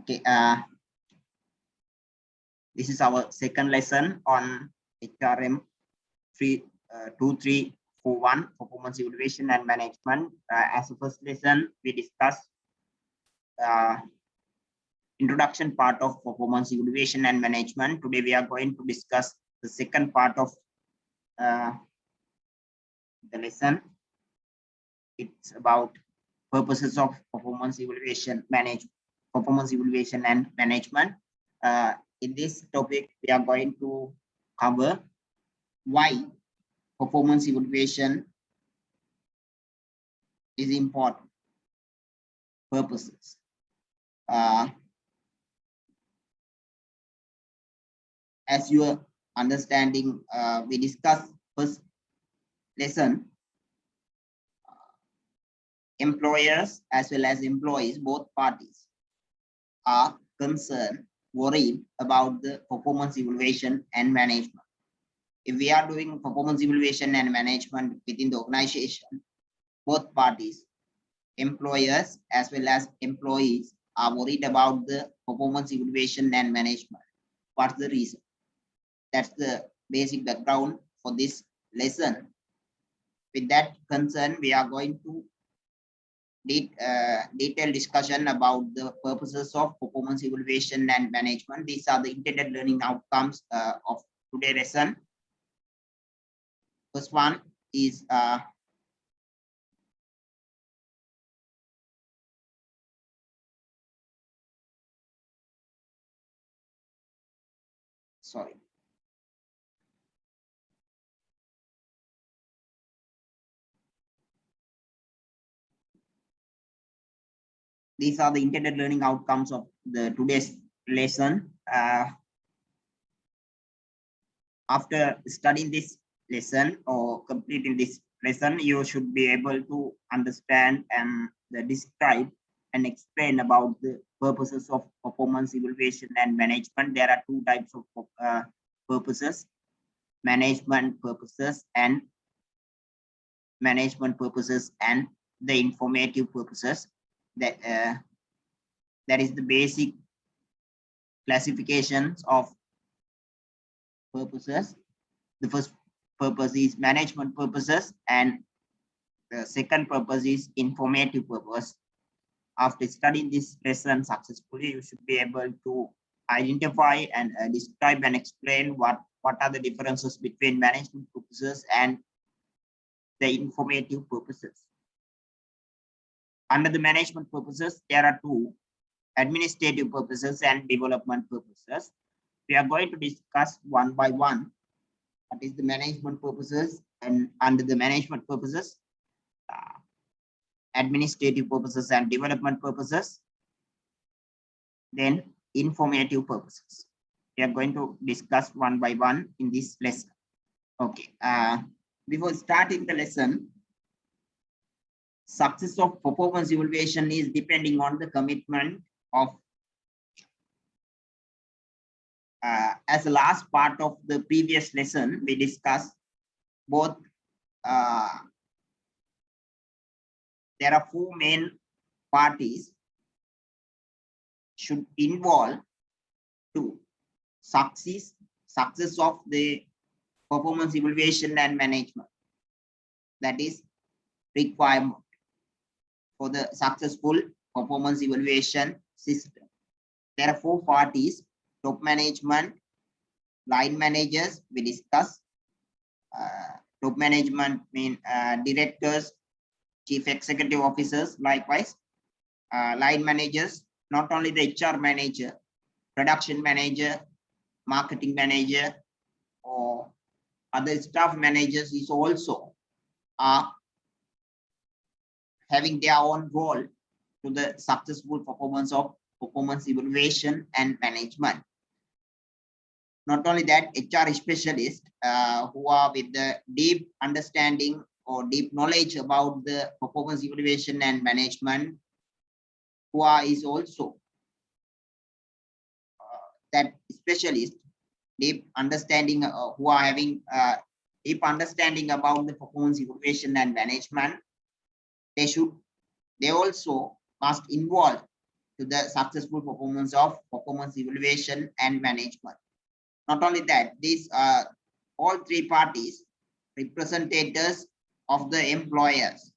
Okay, this is our second lesson on HRM 2341 performance evaluation and management. As the first lesson, we discussed introduction part of performance evaluation and management. Today, we are going to discuss the second part of the lesson. It's about purposes of performance evaluation and management. In this topic, we are going to cover why performance evaluation is important, purposes. As you are understanding, we discussed first lesson, employers as well as employees, both parties are concerned, worried about the performance evaluation and management. If we are doing performance evaluation and management within the organization, both parties, employers as well as employees, are worried about the performance evaluation and management. What's the reason? That's the basic background for this lesson. With that concern, we are going to detailed discussion about the purposes of performance evaluation and management. These are the intended learning outcomes of today's lesson. First one is these are the intended learning outcomes of the today's lesson. After studying this lesson or completing this lesson, you should be able to understand and describe and explain about the purposes of performance evaluation and management. There are two types of purposes: management purposes and the informative purposes. That is the basic classifications of purposes. The first purpose is management purposes and the second purpose is informative purpose. After studying this lesson successfully, you should be able to identify and describe and explain what are the differences between management purposes and the informative purposes. Under the management purposes, there are two: administrative purposes and development purposes. We are going to discuss one by one what is the management purposes, and under the management purposes, administrative purposes and development purposes, then informative purposes. We are going to discuss one by one in this lesson. Okay, before starting the lesson, success of performance evaluation is depending on the commitment of as the last part of the previous lesson, we discussed both there are four main parties should involve to success of the performance evaluation and management. That is requirement for the successful performance evaluation system. There are four parties: top management, line managers. We discuss top management mean directors, chief executive officers. Likewise, line managers, not only the HR manager, production manager, marketing manager, or other staff managers is also having their own role to the successful performance of performance evaluation and management. Not only that, HR specialists who are with the deep understanding or deep knowledge about the performance evaluation and management, who is also that specialist, deep understanding, who are having deep understanding about the performance evaluation and management. They also must involve to the successful performance of performance evaluation and management. Not only that, these are all three parties representatives of the employers.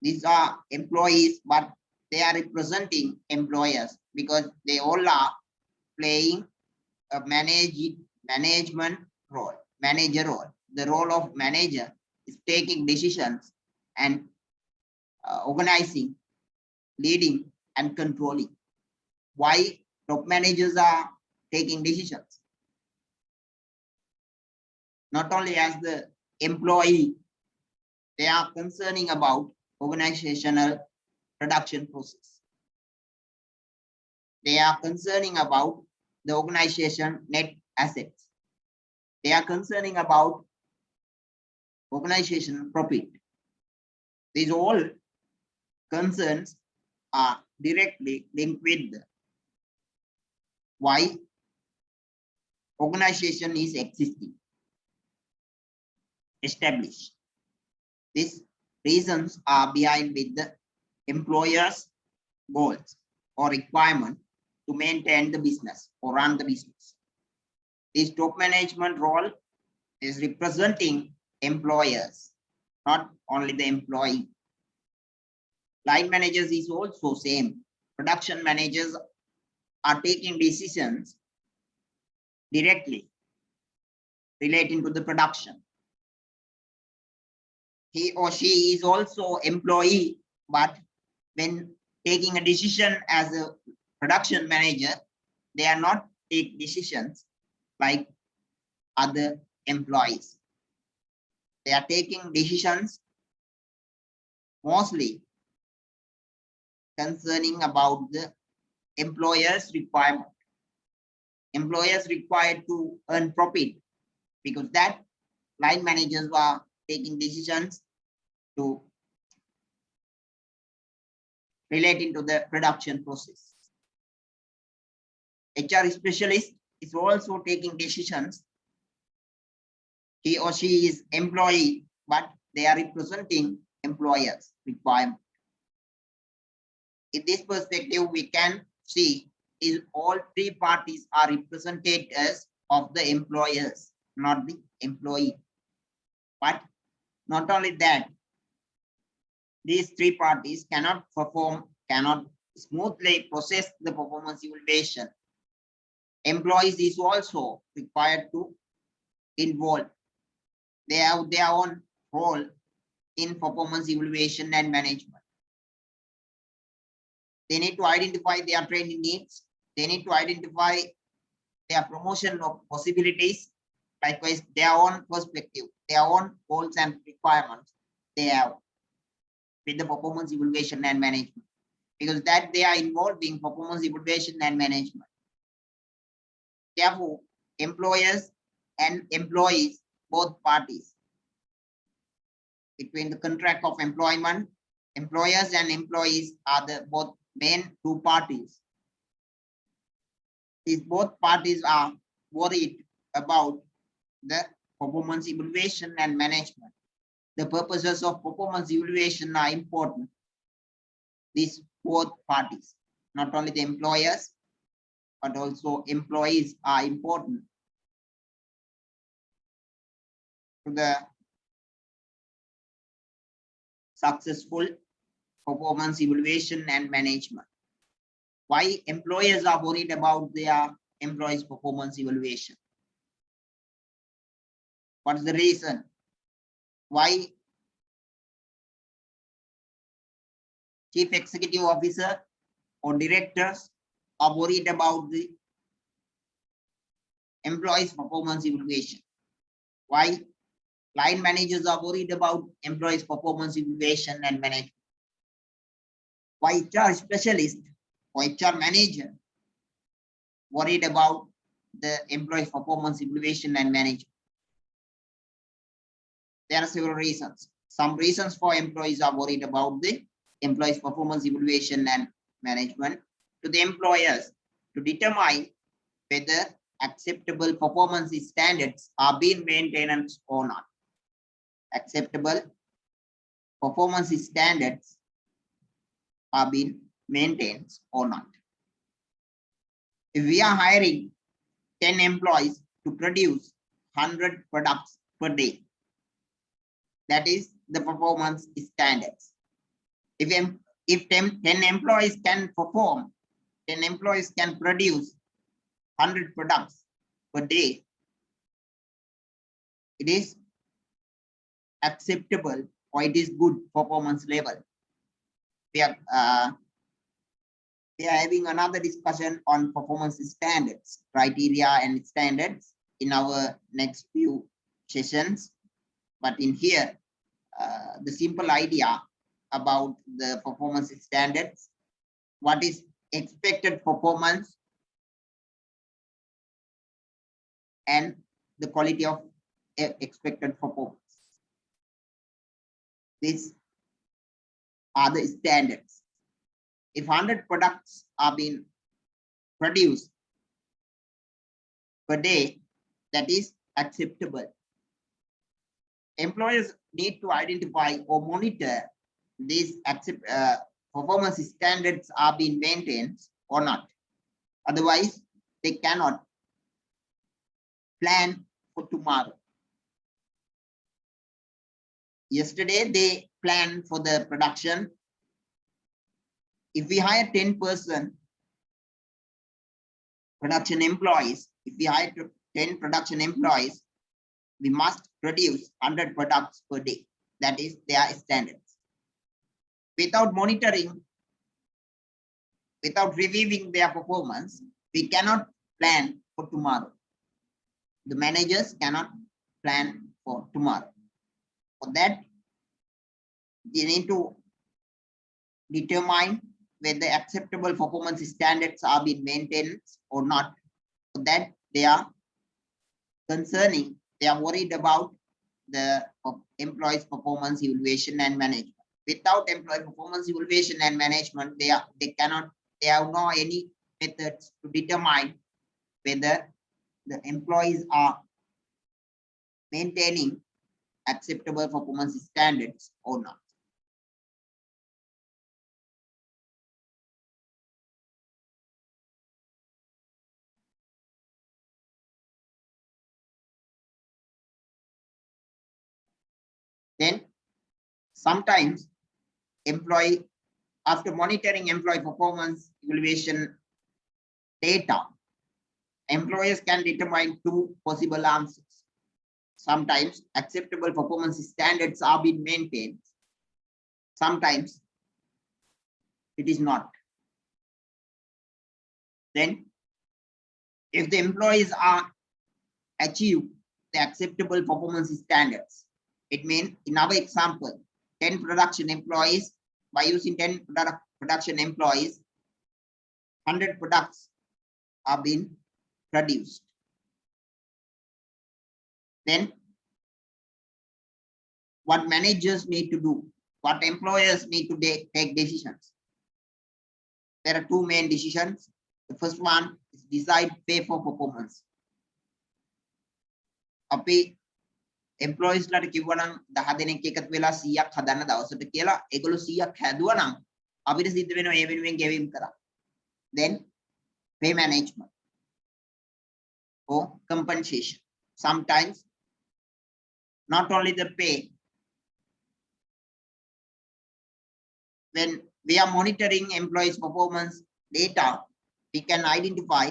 These are employees, but they are representing employers because they all are playing a management role, manager role. The role of manager is taking decisions and organizing, leading, and controlling. Why top managers are taking decisions? Not only as the employee, they are concerning about organizational production process. They are concerning about the organization net assets. They are concerning about organization profit. These all concerns are directly linked with why organization is existing, established. These reasons are behind with the employer's goals or requirement to maintain the business or run the business. This top management role is representing employers, not only the employee. Line managers is also same. Production managers are taking decisions directly relating to the production. He or she is also employee, but when taking a decision as a production manager, they are not take decisions like other employees. They are taking decisions mostly concerning about the employer's requirement. Employers required to earn profit, because that line managers are taking decisions to relating to the production process. HR specialist is also taking decisions. He or she is employee, but they are representing employers' requirement. In this perspective, we can see is all three parties are representatives of the employers, not the employee. But not only that, these three parties cannot smoothly process the performance evaluation. Employees is also required to involve. They have their own role in performance evaluation and management. They need to identify their training needs. They need to identify their promotion of possibilities. Likewise, their own perspective, their own goals and requirements they have with the performance evaluation and management, because that they are involved in performance evaluation and management. Therefore, employers and employees, both parties, between the contract of employment, employers and employees are the both main two parties. These both parties are worried about the performance evaluation and management. The purposes of performance evaluation are important. These both parties, not only the employers, but also employees are important to the successful performance evaluation and management. Why employers are worried about their employees' performance evaluation? What's the reason? Why chief executive officer or directors are worried about the employees' performance evaluation? Why line managers are worried about employees' performance evaluation and management? Why HR specialist or HR manager worried about the employees' performance evaluation and management? There are several reasons. Some reasons for employees are worried about the employees' performance evaluation and management. To the employers, to determine whether acceptable performance standards are being maintained or not. Acceptable performance standards are being maintains or not. If we are hiring 10 employees to produce 100 products per day, that is the performance standards. If 10 employees can perform, 10 employees can produce 100 products per day, it is acceptable or it is good performance level. We are having another discussion on performance standards, criteria and standards in our next few sessions. But in here, the simple idea about the performance standards, what is expected performance and the quality of expected performance. These are the standards. If 100 products are being produced per day, that is acceptable. Employers need to identify or monitor these performance standards are being maintained or not. Otherwise, they cannot plan for tomorrow. Yesterday, they planned for the production. If we hire 10% production employees, if we hire 10 production employees, we must produce 100 products per day. That is their standards. Without monitoring, without reviewing their performance, we cannot plan for tomorrow. The managers cannot plan for tomorrow. For that, they need to determine whether acceptable performance standards are being maintained or not. For that, they are concerning, they are worried about the employees' performance evaluation and management. Without employee performance evaluation and management, they have no any methods to determine whether the employees are maintaining acceptable performance standards or not. Then sometimes after monitoring employee performance evaluation data, employers can determine two possible answers. Sometimes acceptable performance standards are being maintained. Sometimes it is not. Then if the employees are achieve the acceptable performance standards, it means in our example, 10 production employees, by using 10 production employees, 100 products are being produced. Then what managers need to do, what employers need to take decisions. There are two main decisions. The first one is decide pay for performance. Api employees ලාට කිව්වනම් 10 දෙනෙක් එකතු වෙලා 100ක් හදන්න දවසට කියලා ඒගොල්ලෝ 100ක් හැදුවා නම් අපිට සිද්ධ වෙනවා ඒ වෙනුවෙන් ගෙවීම් කරා. Then pay management or compensation. Sometimes not only the pay, when we are monitoring employees performance data, we can identify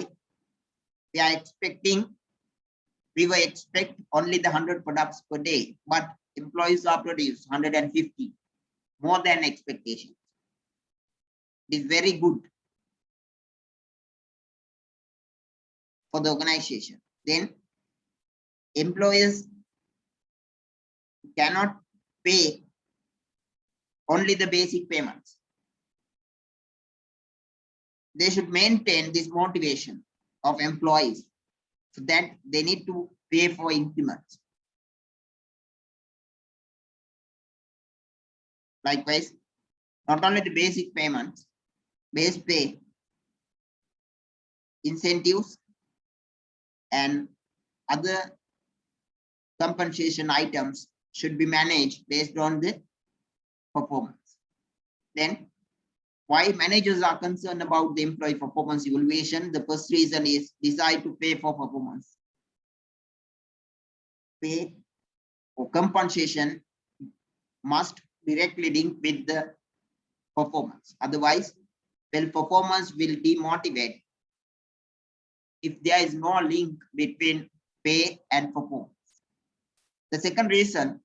we will expect only the 100 products per day, but employees are produced 150, more than expectations. It is very good for the organization. Then employers cannot pay only the basic payments. They should maintain this motivation of employees, so that they need to pay for increments. Likewise, not only the basic payments, base pay, incentives, and other compensation items should be managed based on the performance. Then Why managers are concerned about the employee performance evaluation? The first reason is desire to pay for performance. Pay or compensation must directly link with the performance. Otherwise, well, performance will demotivate if there is no link between pay and performance. The second reason,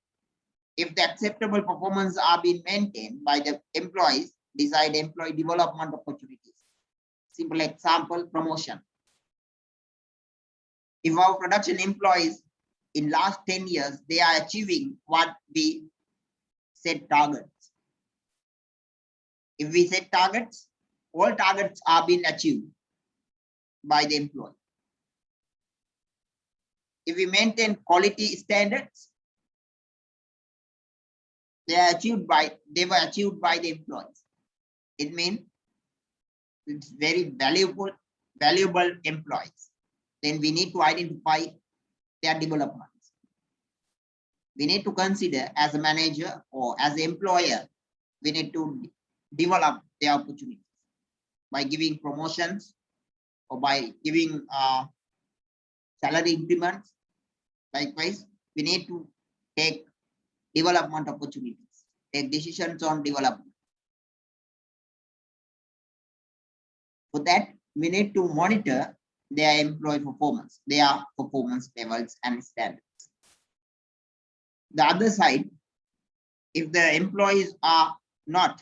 if the acceptable performance are being maintained by the employees, decide employee development opportunities. Simple example, promotion. If our production employees in last 10 years, they are achieving what we set targets. If we set targets, all targets are being achieved by the employee. If we maintain quality standards, they were achieved by the employees. It means it's very valuable employees. Then we need to identify their developments. We need to consider as a manager or as an employer, we need to develop their opportunities by giving promotions or by giving salary increments. Likewise, we need to take development opportunities, take decisions on development. For that, we need to monitor their employee performance, their performance levels and standards. The other side, if the employees are not,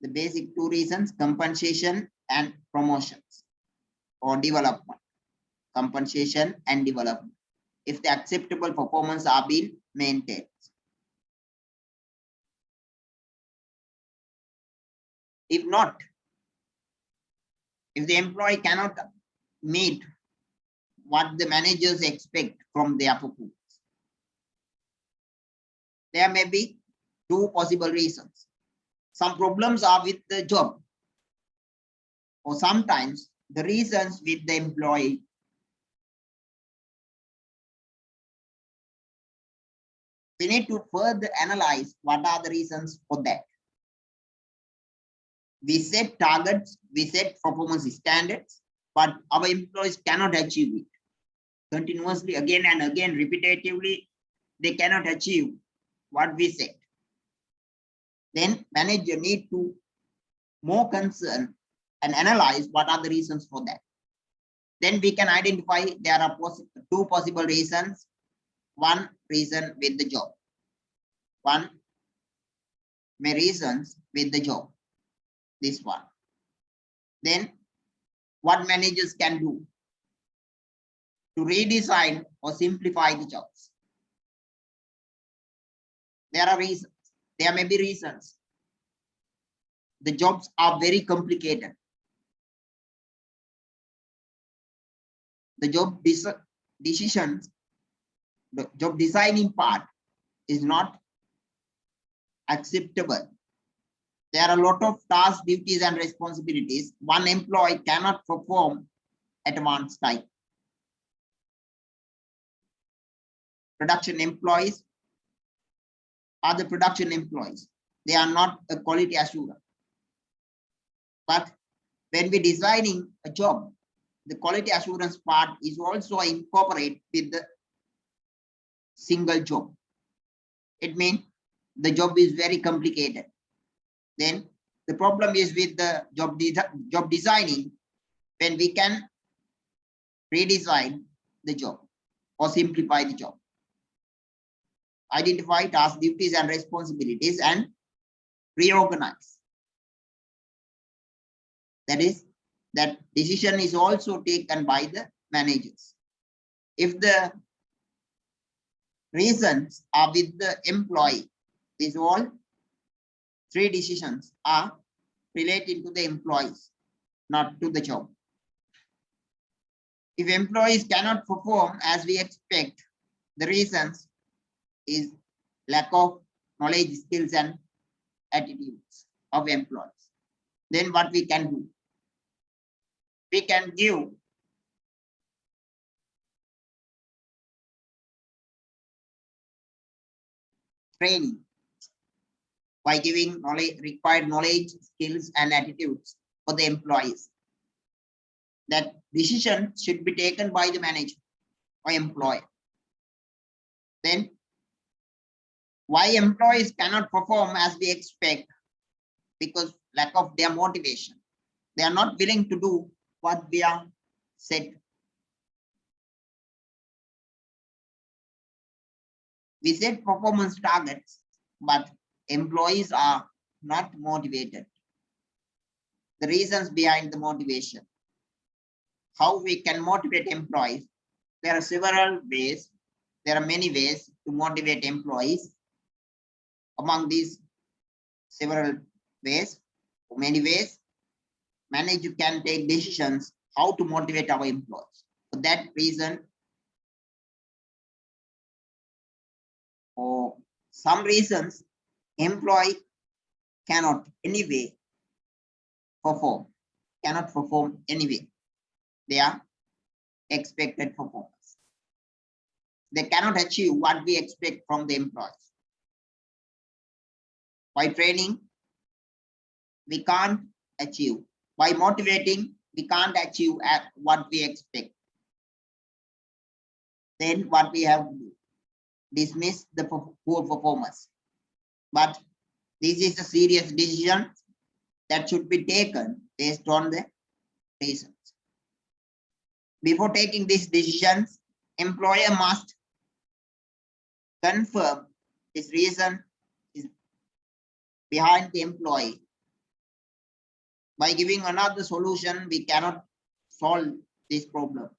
the basic two reasons, compensation and promotions or development, compensation and development. If the acceptable performance are being maintained. If not, if the employee cannot meet what the managers expect from their performance, there may be two possible reasons. Some problems are with the job, or sometimes the reasons with the employee. We need to further analyze what are the reasons for that. We set targets, we set performance standards, but our employees cannot achieve it. Continuously, again and again, repetitively, they cannot achieve what we set. Then manager need to more concern and analyze what are the reasons for that. Then we can identify there are two possible reasons. One reason with the job. One may reasons with the job. This one. Then what managers can do to redesign or simplify the jobs. There are reasons. There may be reasons. The jobs are very complicated. The job decisions, the job designing part is not acceptable. There are a lot of tasks, duties, and responsibilities. One employee cannot perform at one time. Production employees are the production employees. They are not a quality assurer. But when we're designing a job, the quality assurance part is also incorporated with the single job. It means the job is very complicated. Then the problem is with the job designing, when we can redesign the job or simplify the job. Identify tasks, duties, and responsibilities and reorganize. That is, that decision is also taken by the managers. If the reasons are with the employee, these all three decisions are related to the employees, not to the job. If employees cannot perform as we expect, the reasons is lack of knowledge, skills, and attitudes of employees. Then what we can do? We can give training by giving required knowledge, skills, and attitudes for the employees. That decision should be taken by the manager or employer. Then, why employees cannot perform as we expect? Because lack of their motivation. They are not willing to do what we are said. We set performance targets, but employees are not motivated. The reasons behind the motivation. How we can motivate employees? There are several ways. There are many ways to motivate employees. Among these several ways, many ways, manager can take decisions how to motivate our employees. For that reason, for some reasons, employee cannot anyway perform, cannot perform anyway their expected performance. They cannot achieve what we expect from the employees. By training, we can't achieve. By motivating, we can't achieve at what we expect. Then what we have to do? Dismiss the poor performance. But this is a serious decision that should be taken based on the reasons. Before taking these decisions, employer must confirm this reason is behind the employee. By giving another solution, we cannot solve this problem.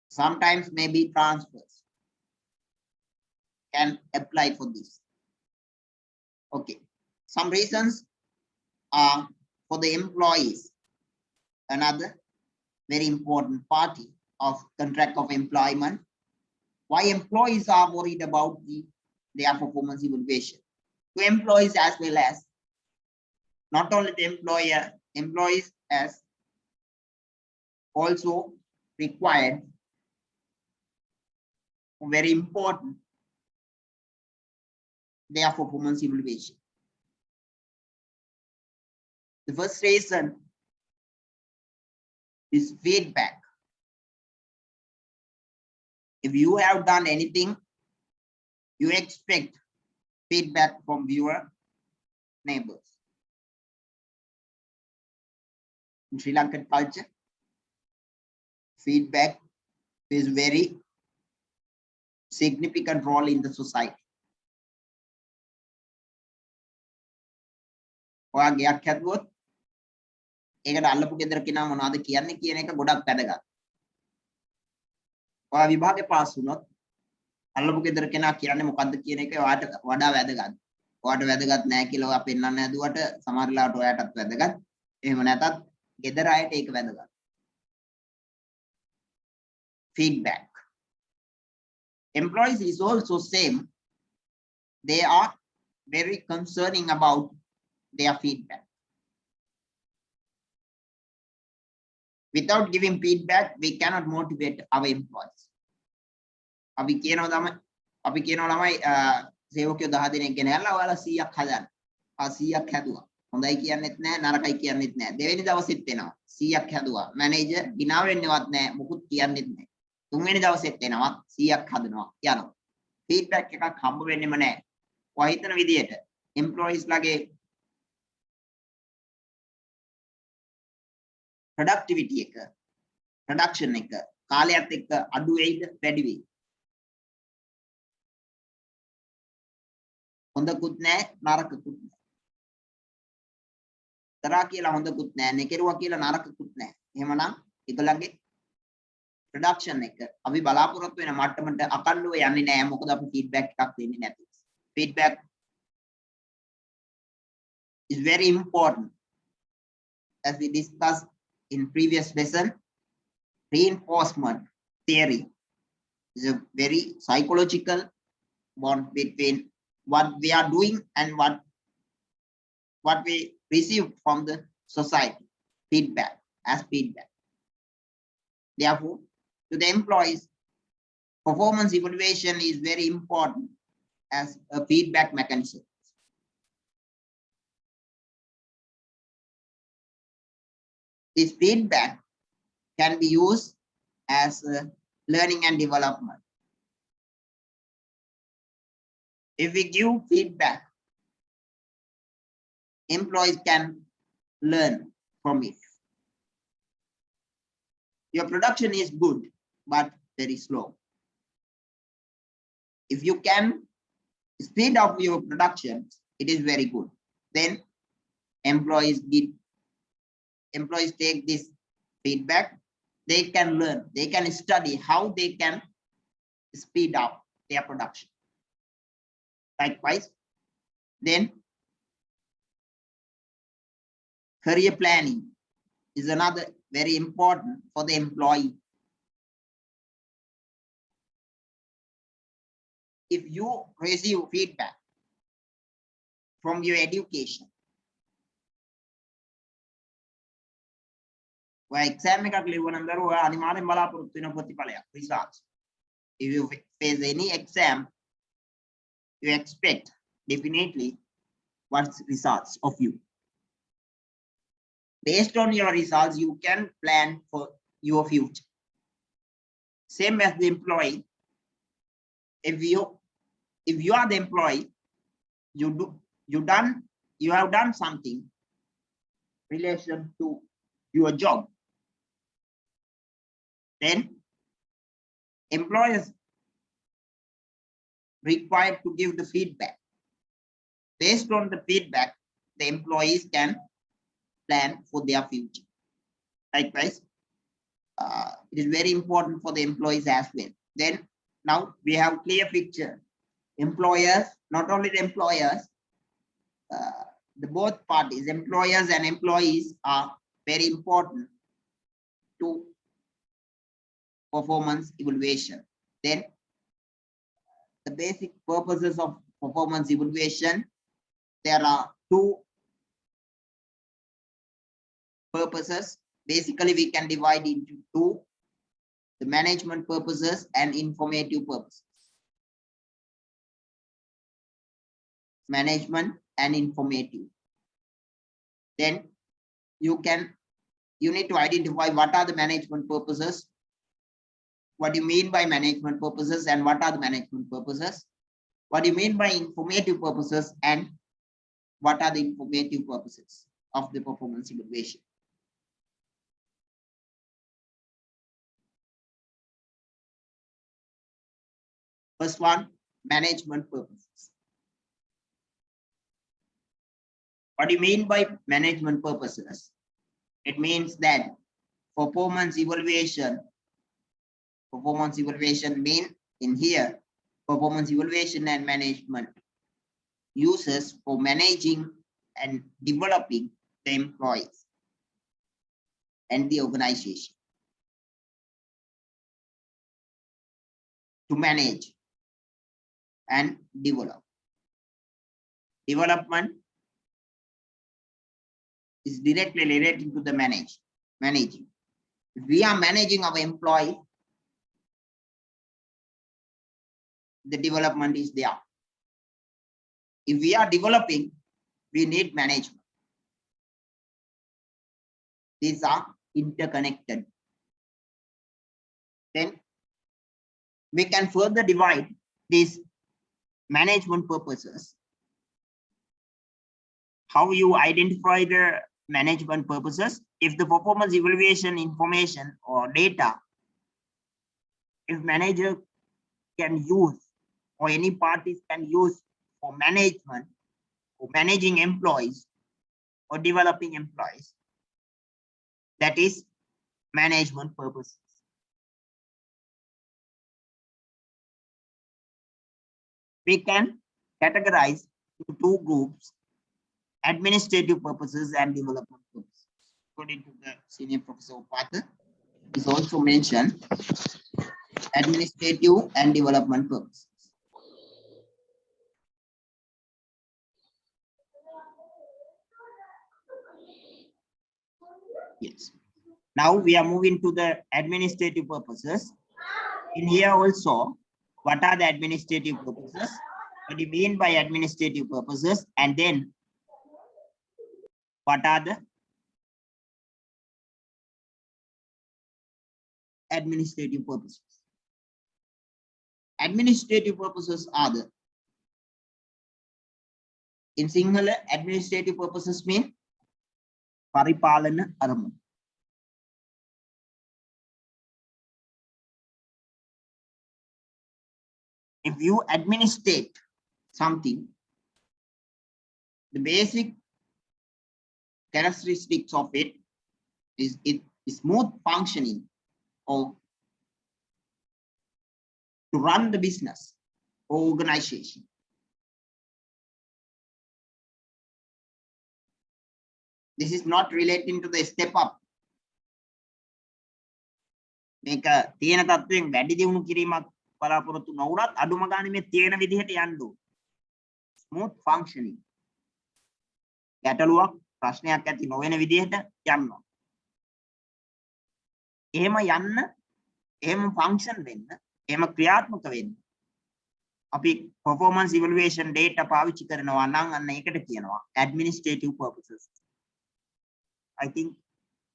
Sometimes maybe transfers can apply for this. Okay, some reasons are for the employees. Another very important party of contract of employment. Why employees are worried about their performance evaluation? To employees as well as not only the employer, employees as also required, very important, their performance evaluation. The first reason is feedback. If you have done anything, you expect feedback from your neighbors. In Sri Lankan culture, feedback plays very significant role in the society. ඔයාගේ යක් හැදුවොත් ඒකට අල්ලපු ගෙදර කෙනා මොනවද කියන්නේ කියන එක ගොඩක් වැදගත්. ඔයා විභාගේ පාස් වුණොත් අල්ලපු ගෙදර කෙනා කියන්නේ මොකද්ද කියන එක ඔයාට වඩා වැදගත්. ඔයාට වැදගත් නැහැ කියලා ඔයා පෙන්නන්න හැදුවට සමහර වෙලාවට ඔයාටත් වැදගත්. එහෙම නැතත් ගෙදර අයට ඒක වැදගත්. Feedback. Employees is also same. They are very concerning about their feedback. Without giving feedback, we cannot motivate our employees. අපි කියනවා ළමයි සේවකයෝ 10 දෙනෙක් ගෙනල්ලා ඔයාලා 100ක් හදන්න. 100ක් හැදුවා. හොඳයි කියන්නෙත් නැහැ, නරකයි කියන්නෙත් නැහැ. දෙවෙනි දවසෙත් එනවා 100ක් හැදුවා. මැනේජර් ගිනා වෙන්නේවත් නැහැ, මුකුත් කියන්නෙත් නැහැ. තුන්වෙනි දවසෙත් එනවා 100ක් හදනවා යනවා. ෆීඩ්බැක් එකක් හම්බ වෙන්නෙම නැහැ. ඔයා හිතන විදියට එම්ප්ලොයිස් ලගේ productivity එක, production එක කාලයත් එක්ක අඩු වෙයිද වැඩි වෙයිද? හොඳකුත් නැහැ, නරකකුත් නැහැ. තරහා කියලා හොඳකුත් නැහැ, නෙකිරුවා කියලා නරකකුත් නැහැ. එහෙමනම් ඒගොල්ලන්ගේ production එක අපි බලාපොරොත්තු වෙන මට්ටමට අකණ්ඩව යන්නේ නැහැ. මොකද අපි feedback එකක් දෙන්නේ නැති. Feedback is very important. As we discussed in previous lesson, reinforcement theory is a very psychological bond between what we are doing and what we receive from the society. Feedback as feedback. Therefore, to the employees, performance evaluation is very important as a feedback mechanism. This feedback can be used as learning and development. If we give feedback, employees can learn from it. Your production is good, but very slow. If you can speed up your production, it is very good. Then employees take this feedback, they can learn, they can study how they can speed up their production. Likewise, then career planning is another very important for the employee. If you receive feedback from your education, exam results. If you face any exam, you expect definitely what's results of you. Based on your results, you can plan for your future. Same as the employee. If you are the employee, you have done something relation to your job, then employers required to give the feedback. Based on the feedback, the employees can plan for their future. Likewise, it is very important for the employees as well. Then now we have clear picture. Employers, not only the employers, the both parties, employers and employees, are very important to performance evaluation. Then the basic purposes of performance evaluation, there are two purposes. Basically, we can divide into two: the management purposes and informative purposes. Management and informative. Then you need to identify what are the management purposes, what do you mean by management purposes, and what are the management purposes, what do you mean by informative purposes, and what are the informative purposes of the performance evaluation. First one, management purposes. What do you mean by management purposes? It means that performance evaluation mean in here, performance evaluation and management uses for managing and developing the employees and the organization. To manage and develop. Development is directly related to the managing. If we are managing our employee, the development is there. If we are developing, we need management. These are interconnected. Then we can further divide these management purposes. How you identify the management purposes? If the performance evaluation information or data, if manager can use or any parties can use for management, for managing employees or developing employees, that is management purposes. We can categorize into two groups: administrative purposes and development purposes. According to the senior professor Upata, is also mentioned administrative and development purposes. Yes. Now we are moving to the administrative purposes. In here also, what are the administrative purposes? What do you mean by administrative purposes? And then what are the administrative purposes. Administrative purposes are the, in Sinhala, administrative purposes mean paripalana aramana. If you administrate something, the basic characteristics of it is smooth functioning or to run the business or organization. This is not relating to the step up. මේක තියෙන තත්වයෙන් වැඩි දියුණු කිරීමක් බලාපොරොත්තු නොවුනත් අඩුම ගානේ මේ තියෙන විදිහට යන්න ඕන. Smooth functioning. ගැටලුවක් ප්‍රශ්නයක් ඇති නොවන විදිහට යන්න ඕන. එහෙම යන්න, එහෙම function වෙන්න, එහෙම ක්‍රියාත්මක වෙන්න අපි performance evaluation data පාවිච්චි කරනවා නම් අන්න ඒකට කියනවා administrative purposes. I think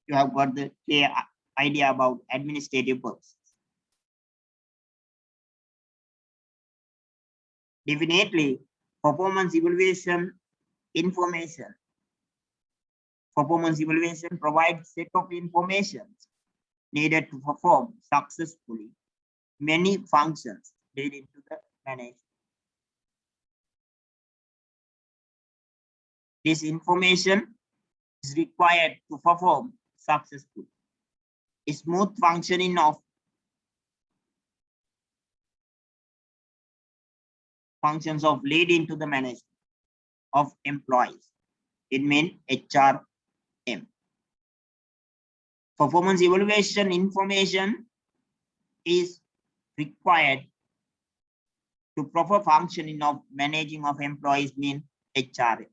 you have got the clear idea about administrative purposes. Definitely, performance evaluation information. Performance evaluation provides set of information needed to perform successfully many functions leading to the management. This information is required to perform successfully. A smooth functioning of functions of leading to the management of employees. It means HRM. Performance evaluation information is required to proper functioning of managing of employees mean HRM.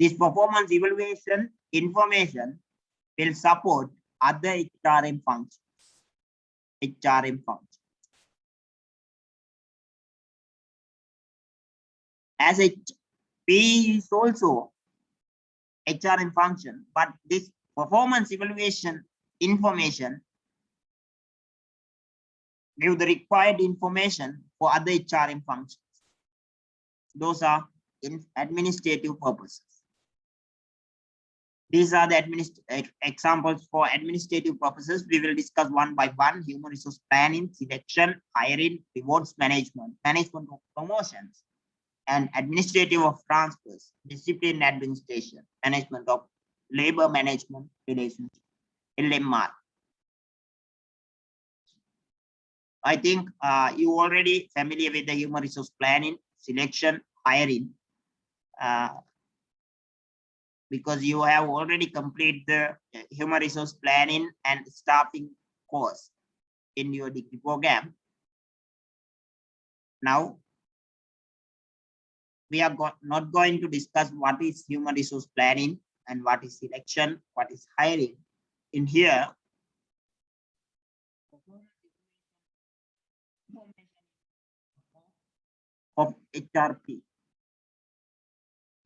This performance evaluation information will support other HRM functions. HRM functions. As P is also HRM function, but this performance evaluation information give the required information for other HRM functions. Those are in administrative purposes. These are the examples for administrative purposes. We will discuss one by one: human resource planning, selection, hiring, rewards management, management of promotions, and administrative of transfers, discipline administration, management of labor management relationship, LMR. I think you already familiar with the human resource planning, selection, hiring, because you have already completed the human resource planning and staffing course in your degree program. Now, we are not going to discuss what is human resource planning and what is selection, what is hiring. In here, of HRP.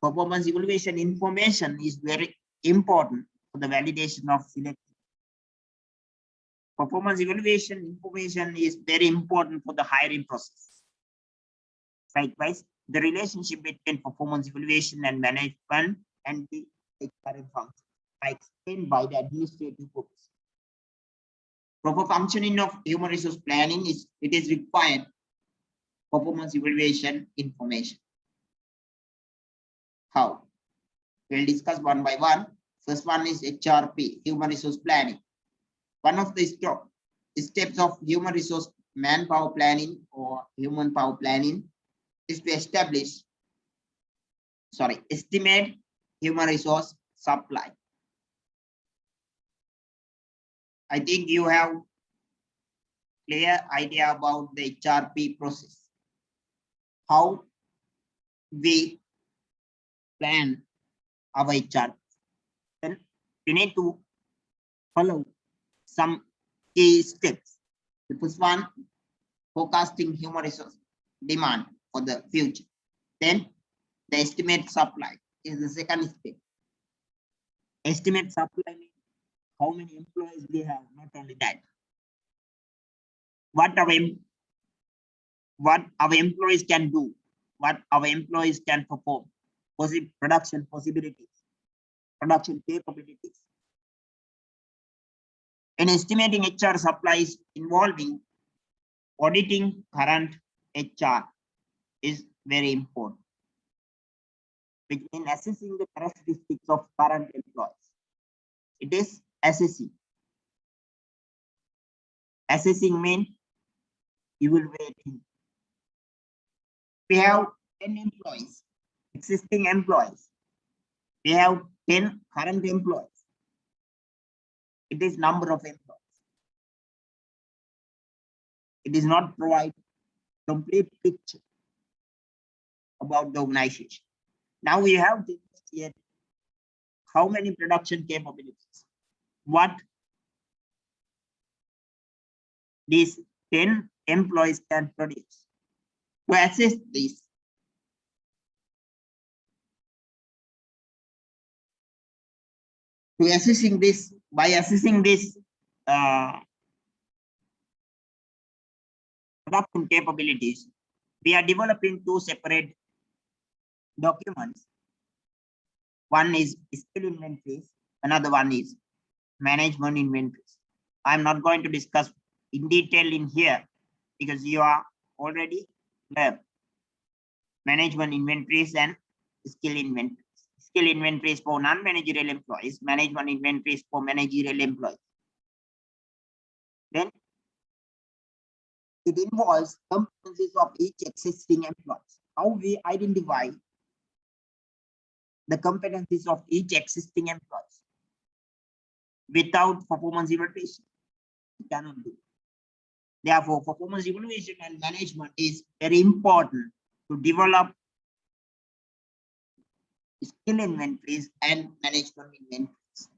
Performance evaluation information is very important for the validation of selection. Performance evaluation information is very important for the hiring process. Likewise, the relationship between performance evaluation and management and the HRM function are explained by the administrative purpose. Proper functioning of human resource planning is required performance evaluation information. How? We'll discuss one by one. First one is HRP, human resource planning. One of the steps of human resource manpower planning or human power planning is to estimate human resource supply. I think you have clear idea about the HRP process. How we plan our HR. Then you need to follow some key steps. The first one, forecasting human resource demand for the future. Then the estimate supply is the second step. Estimate supply means how many employees we have, not only that. what our employees can do, what our employees can perform, production possibilities, production capabilities. In estimating HR supplies involving auditing current HR is very important, which in assessing the characteristics of current employees. It is assessing. Assessing means evaluating. We have 10 employees, existing employees. We have 10 current employees. It is number of employees. It does not provide complete picture about the organization. Now we have to investigate how many production capabilities, what these 10 employees can produce. To assess this, by assessing this production capabilities, we are developing two separate documents. One is skill inventories, another one is management inventories. I'm not going to discuss in detail in here because you are already learned management inventories and skill inventories. Skill inventories for non-managerial employees, management inventories for managerial employees. Then it involves competencies of each existing employee. How we identify the competencies of each existing employee without performance evaluation? We cannot do. Therefore, performance evaluation and management is very important to develop skill inventories and management inventories.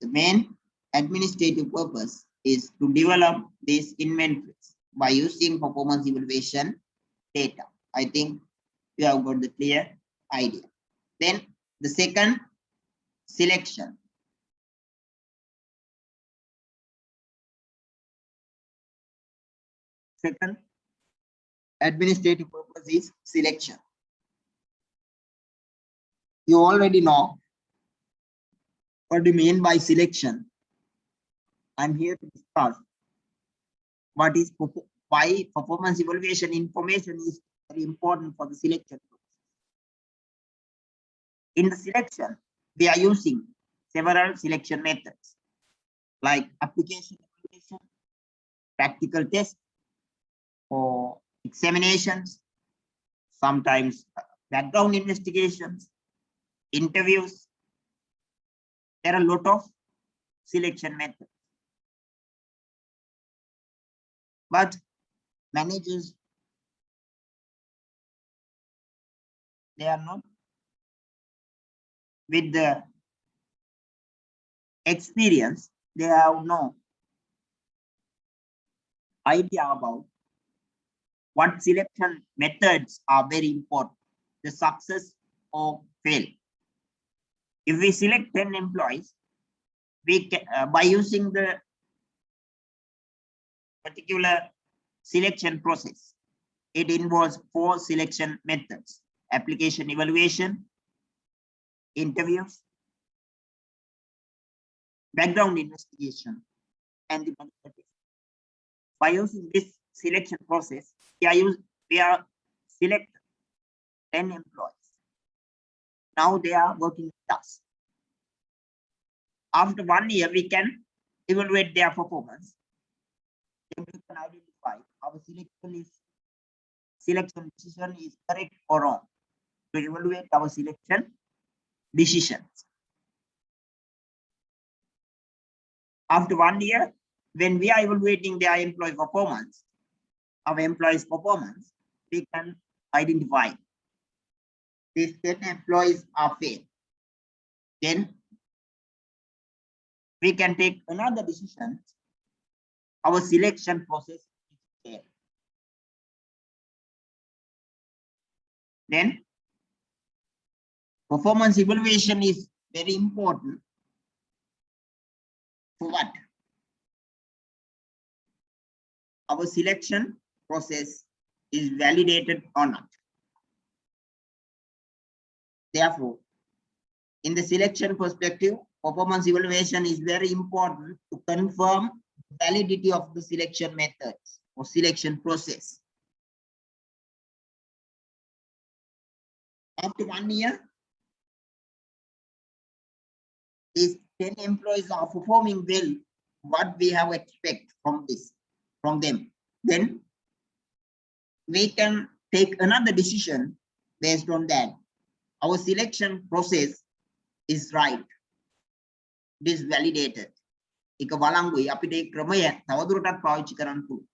The main administrative purpose is to develop these inventories by using performance evaluation data. I think you have got the clear idea. Then the second, selection. Second administrative purpose is selection. You already know what do you mean by selection. I'm here to discuss what is why performance evaluation information is very important for the selection. In the selection, we are using several selection methods like application evaluation, practical test, or examinations, sometimes background investigations, interviews. There are a lot of selection methods. But managers, they are not with the experience, they have no idea about what selection methods are very important, the success or fail. If we select 10 employees, we can, by using the particular selection process, it involves 4 selection methods: application evaluation, interviews, background investigation, and the medical test. By using this selection process, we are select 10 employees. Now they are working with us. After 1 year, we can evaluate their performance. Then we can identify our selection decision is correct or wrong, to evaluate our selection decisions. After 1 year, when we are evaluating their employee performance, our employees' performance, we can identify these 10 employees are failed. Then we can take another decision. Our selection process is failed. Then performance evaluation is very important. For what? our selection process is validated or not. Therefore, in the selection perspective, performance evaluation is very important to confirm validity of the selection methods or selection process. After 1 year, these 10 employees are performing well, what we have expect from them. Then we can take another decision based on that. Our selection process is right. It is validated. එක වළංගුයි අපිට ඒ ක්‍රමය තවදුරටත් පාවිච්චි කරන්න පුළුවන්.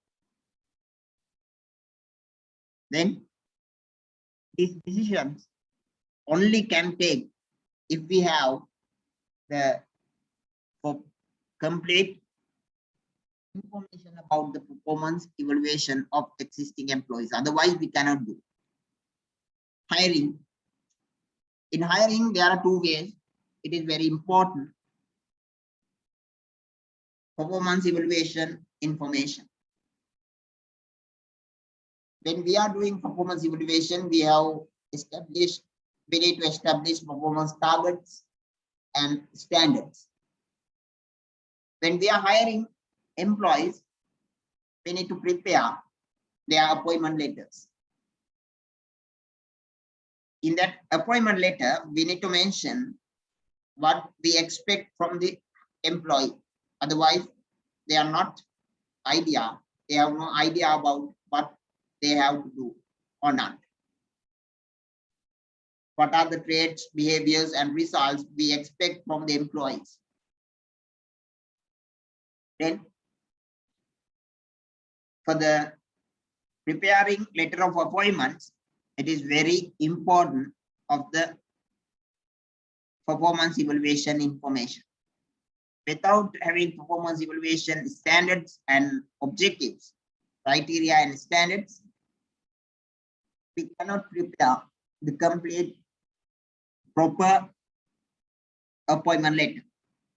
Then these decisions only can take if we have the complete information about the performance evaluation of existing employees. Otherwise, we cannot do. Hiring. In hiring, there are two ways. It is very important. Performance evaluation information. When we are doing performance evaluation, we need to establish performance targets and standards. When we are hiring employees, we need to prepare their appointment letters. In that appointment letter, we need to mention what we expect from the employee. Otherwise, they have no idea about what they have to do or not. What are the traits, behaviors, and results we expect from the employees? Then, for the preparing letter of appointments, it is very important of the performance evaluation information. Without having performance evaluation standards and objectives, criteria and standards, we cannot prepare the complete proper appointment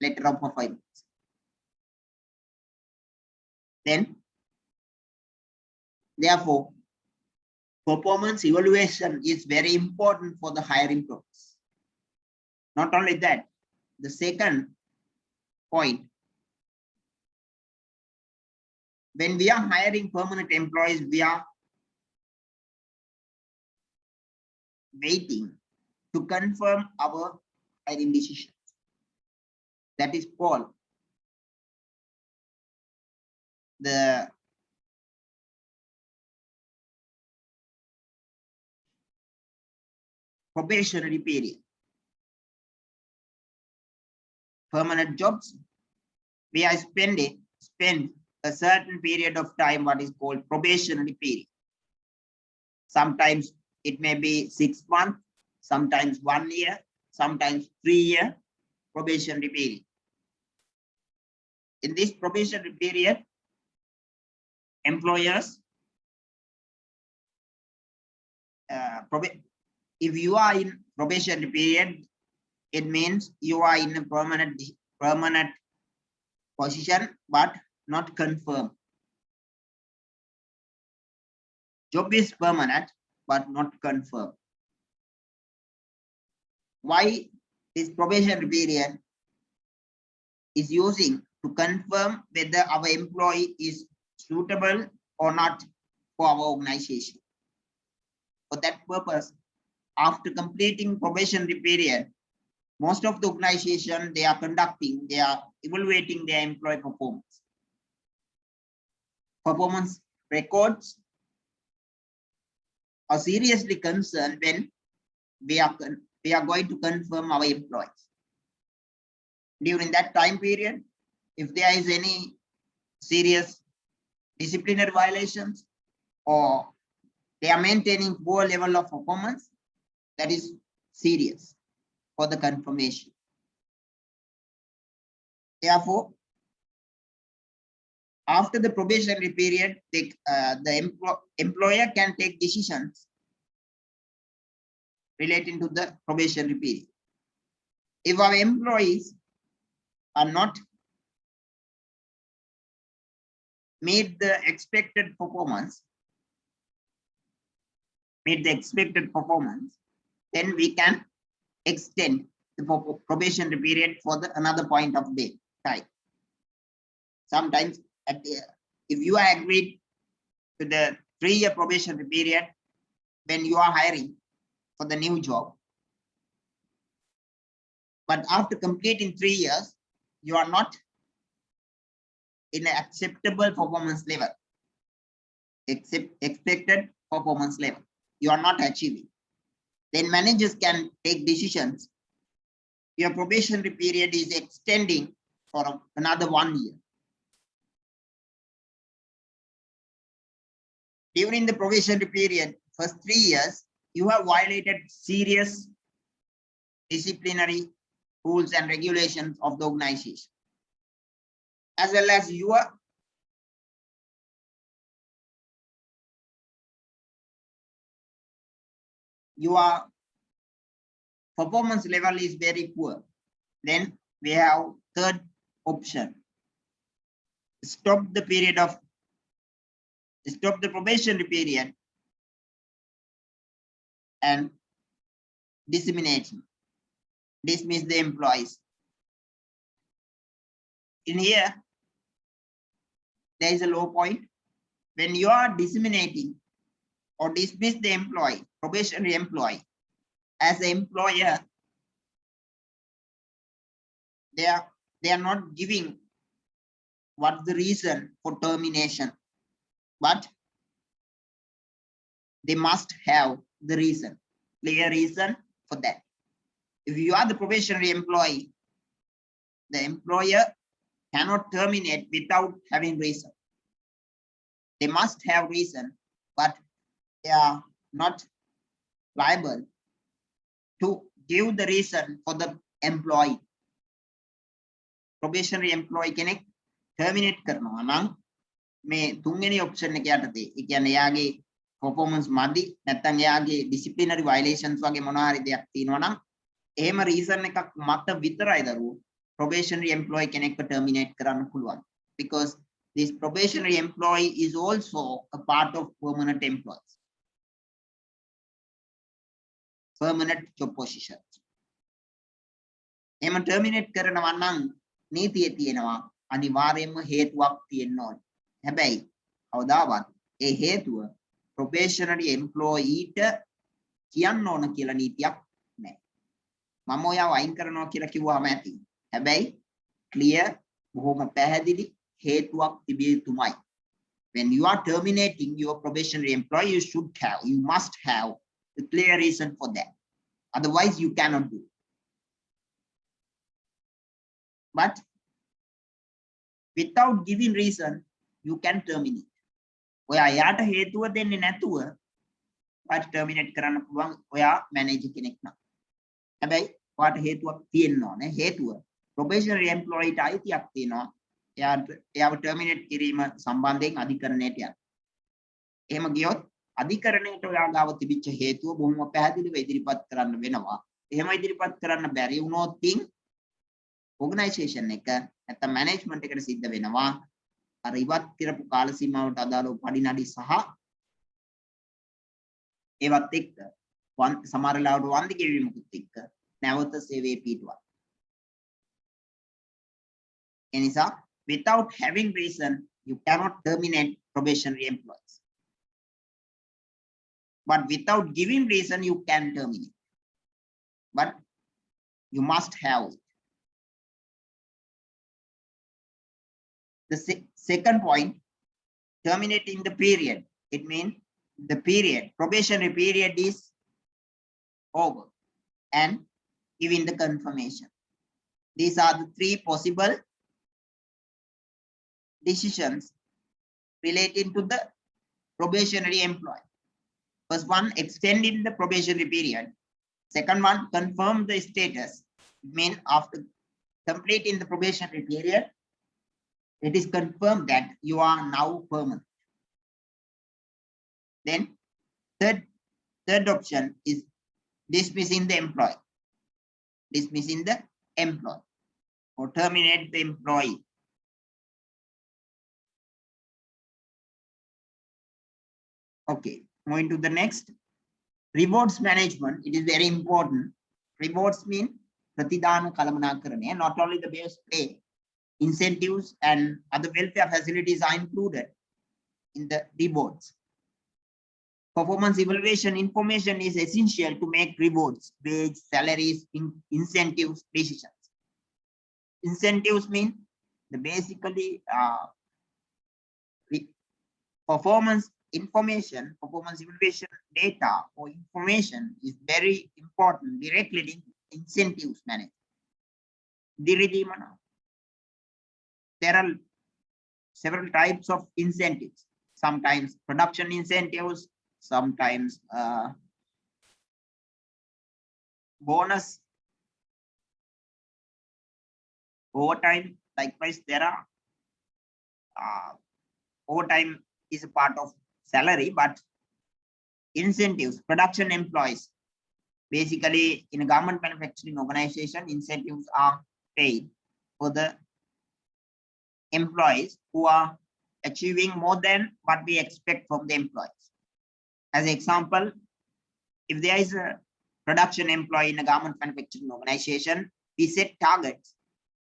letter of appointments. Then, therefore, performance evaluation is very important for the hiring process. Not only that, the second point, when we are hiring permanent employees, we are waiting to confirm our hiring decisions. That is called the probationary period. Permanent jobs, we are spend a certain period of time, what is called probationary period. Sometimes it may be 6 months, sometimes 1 year, sometimes 3 year probationary period. In this probationary period, employers, if you are in probationary period, it means you are in a permanent position, but not confirmed. Job is permanent, but not confirmed. Why this probationary period is using to confirm whether our employee is suitable or not for our organization. For that purpose, after completing probationary period, most of the organization, they are evaluating their employee performance. Performance records are seriously concerned when we are going to confirm our employees. During that time period, if there is any serious disciplinary violations or they are maintaining poor level of performance, that is serious for the confirmation. Therefore, after the probationary period, the employer can take decisions relating to the probationary period. If our employees are not meet the expected performance, then we can extend the probationary period for the another point of time. Sometimes if you are agreed to the 3-year probationary period when you are hiring for the new job, but after completing 3 years, you are not in an acceptable performance level, expected performance level, you are not achieving, then managers can take decisions. Your probationary period is extending for another 1 year. During the probationary period, first 3 years, you have violated serious disciplinary rules and regulations of the organization, as well as your performance level is very poor. Then we have third option: stop the probationary period and dismiss the employees. In here, there is a low point. When you are disseminating or dismiss the probationary employee, as an employer, they are not giving what's the reason for termination, but they must have the reason, clear reason for that. If you are the probationary employee, the employer cannot terminate without having reason. They must have reason, but they are not liable to give the reason for the employee. Probationary employee කෙනෙක් terminate කරනවා නම් මේ තුන්වෙනි option එක යටතේ, ඒ කියන්නේ එයාගේ performance මදි නැත්නම් එයාගේ disciplinary violations වගේ මොනවා හරි දෙයක් තියෙනවා නම් එහෙම reason එකක් මත විතරයි දරුවෝ probationary employee කෙනෙක්ව terminate කරන්න පුළුවන්, because this probationary employee is also a part of permanent employees, permanent job positions. එහෙම terminate කරනවා නම් නීතියේ තියෙනවා අනිවාර්යයෙන්ම හේතුවක් තියෙන්න ඕනේ. හැබැයි කවදාවත් ඒ හේතුව probationary employee ට කියන්න ඕන කියලා නීතියක් නැහැ. මම ඔයාව අයින් කරනවා කියලා කිව්වම ඇති. හැබැයි clear බොහොම පැහැදිලි හේතුවක් තිබිය යුතුමයි. When you are terminating your probationary employee, you must have a clear reason for that. Otherwise, you cannot do. But without giving reason, you can terminate. ඔයා යාට හේතුව දෙන්නේ නැතුව ඔයාට terminate කරන්න පුළුවන් ඔයා manager කෙනෙක් නම්. හැබැයි ඔයාට හේතුවක් තියෙන්න ඕනේ. හේතුව probationary employee ට අයිතියක් තියෙනවා. එයාව terminate කිරීම සම්බන්ධයෙන් අධිකරණයට යන්න. එහෙම ගියොත් අධිකරණයට ඔයා ගාව තිබිච්ච හේතුව බොහොම පැහැදිලිව ඉදිරිපත් කරන්න වෙනවා. එහෙම ඉදිරිපත් කරන්න බැරි වුණොත් organization එක නැත්නම් management එකට සිද්ධ වෙනවා අර ඉවත් කරපු කාල සීමාවට අදාළව පඩිනඩි සහ ඒවත් එක්ක සමහර ලාවට වන්දි ගෙවීමකුත් එක්ක නැවත සේවයේ පිටුවක්. එනිසා without having reason, you cannot terminate probationary employees. But without giving reason, you can terminate. But you must have it. The second point, terminating the period. It means the probationary period is over and giving the confirmation. These are the 3 possible decisions relating to the probationary employee. First one, extending the probationary period. Second one, confirm the status. It means after completing the probationary period, it is confirmed that you are now permanent. Then third option is dismissing the employee. Dismissing the employee or terminate the employee. Okay, moving to the next. Rewards management, it is very important. Rewards mean pratidana kalamanakarane, not only the base pay, incentives and other welfare facilities are included in the rewards. Performance evaluation information is essential to make rewards, wage, salaries, incentives, decisions. Incentives mean the basically performance information, performance evaluation data or information is very important, directly linked to incentives management. There are several types of incentives, sometimes production incentives, sometimes bonus, overtime. Likewise, there are overtime is a part of salary, but incentives, production employees, basically in a government manufacturing organization, incentives are paid for the employees who are achieving more than what we expect from the employees. As an example, if there is a production employee in a government manufacturing organization, we set targets,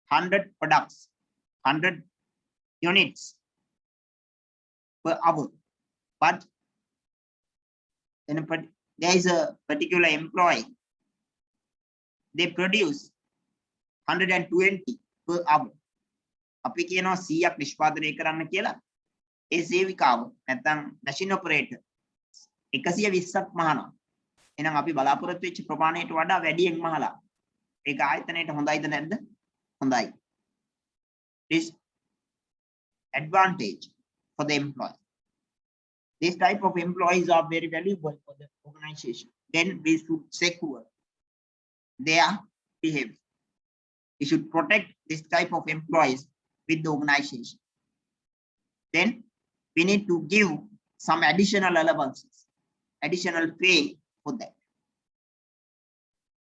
100 products, 100 units per hour. But there is a particular employee, they produce 120 per hour. අපි කියනවා 100ක් නිෂ්පාදනය කරන්න කියලා. ඒ සේවිකාව නැත්නම් machine operator 120ක් මහනවා. එහෙනම් අපි බලාපොරොත්තු වෙච්ච ප්‍රමාණයට වඩා වැඩියෙන් මහලා. ඒක ආයතනයට හොඳයිද නැද්ද? හොඳයි. This advantage for the employee. This type of employees are very valuable for the organization. Then we should secure their behavior. We should protect this type of employees with the organization. Then we need to give some additional allowances, additional pay for that.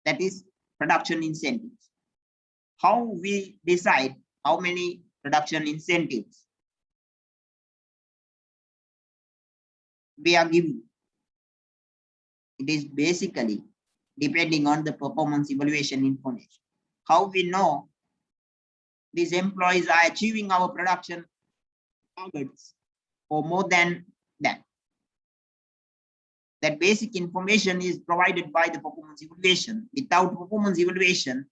That is production incentives. How we decide how many production incentives we are giving? It is basically depending on the performance evaluation information. How we know these employees are achieving our production targets or more than that? That basic information is provided by the performance evaluation. Without performance evaluation,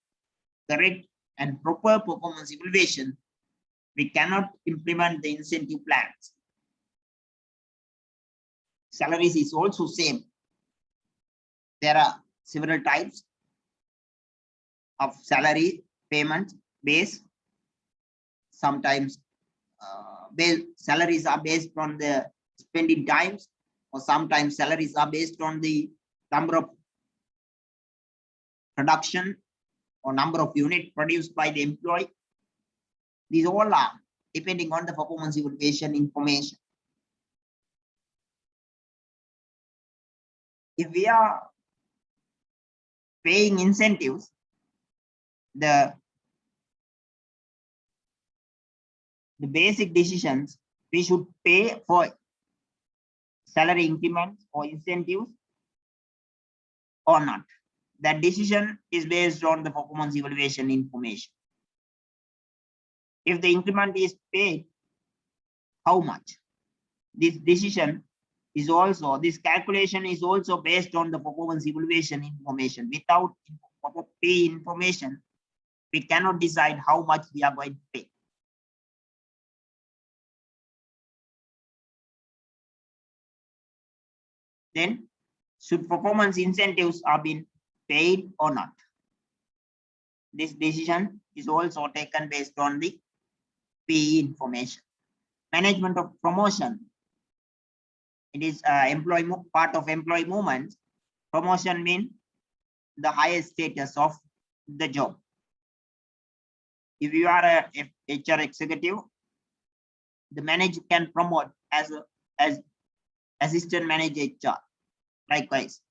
correct and proper performance evaluation, we cannot implement the incentive plans. Salaries is also same. There are several types of salary payment base. Sometimes salaries are based on the spending times, or sometimes salaries are based on the number of production or number of units produced by the employee. These all are depending on the performance evaluation information. If we are paying incentives, the basic decisions, we should pay for salary increments or incentives or not. That decision is based on the performance evaluation information. If the increment is paid, how much? This decision is also, this calculation is also based on the performance evaluation information. Without proper pay information, we cannot decide how much we are going to pay. Then, should performance incentives are being paid or not? This decision is also taken based on the PE information. Management of promotion. It is part of employee movement. Promotion means the highest status of the job. If you are a HR executive, the manager can promote as assistant manager HR. Likewise,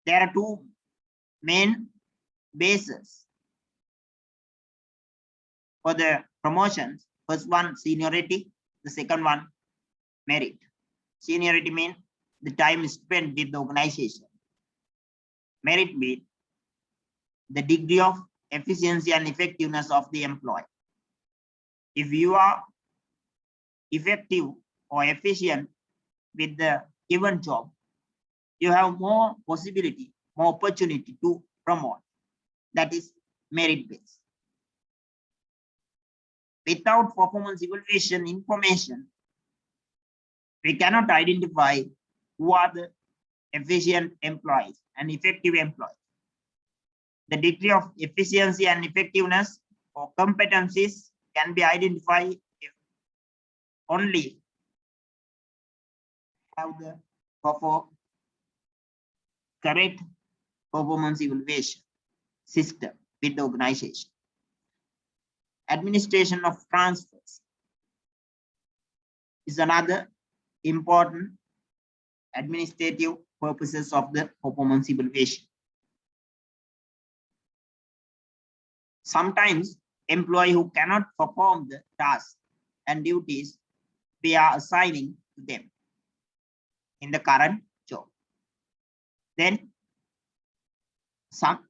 there are two main bases for the promotions. First one, seniority. The second one, merit. Seniority means the time spent with the organization. Merit means the degree of efficiency and effectiveness of the employee. If you are effective or efficient with the given job, you have more possibility, more opportunity to promote. That is merit based. Without performance evaluation information, we cannot identify who are the efficient employees and effective employees. The degree of efficiency and effectiveness or competencies can be identified if only have the correct performance evaluation system with the organization. Administration of transfers is another important administrative purposes of the performance evaluation. Sometimes employee who cannot perform the tasks and duties we are assigning to them in the current job. Then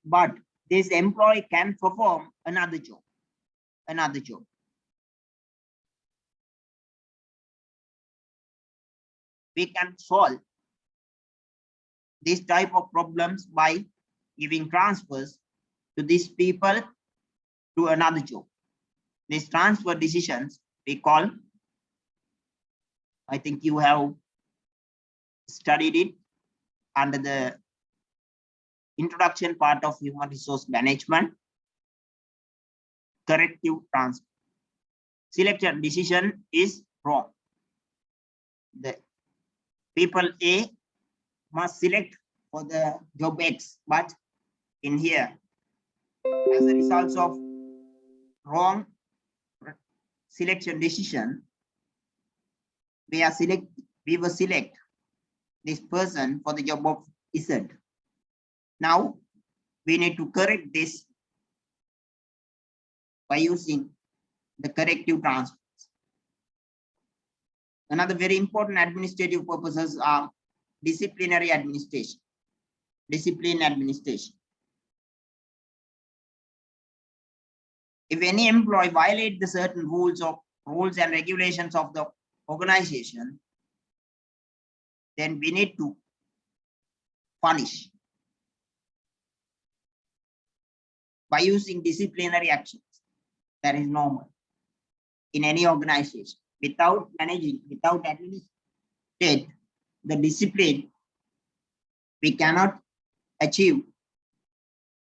but this employee can perform another job. We can solve this type of problems by giving transfers to these people to another job. These transfer decisions we call, I think you have studied it under the introduction part of human resource management, corrective transfer. Selection decision is wrong. The people A must select for the job X, but in here, as a result of wrong selection decision, we will select this person for the job of Z. Now we need to correct this by using the corrective transfers. Another very important administrative purposes are disciplinary administration. Discipline administration. If any employee violates the certain rules and regulations of the organization, then we need to punish by using disciplinary actions. That is normal in any organization. Without managing, without administrating the discipline, we cannot achieve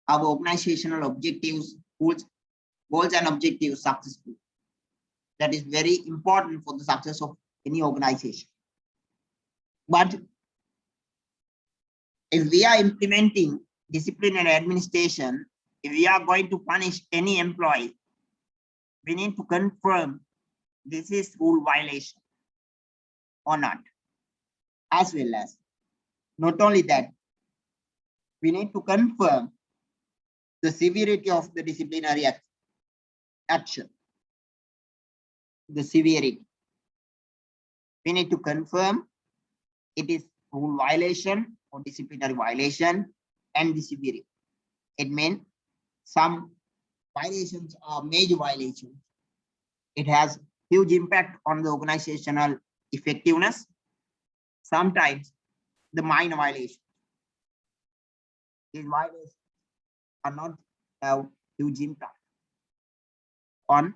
our organizational objectives, goals and objectives successfully. That is very important for the success of any organization. But if we are implementing discipline and administration, if we are going to punish any employee, we need to confirm this is rule violation or not. As well as, not only that, we need to confirm the severity of the disciplinary action. The severity. We need to confirm it is rule violation or disciplinary violation and the severity. It means some violations are major violations. It has huge impact on the organizational effectiveness. Sometimes the minor violations. These violations are not have huge impact on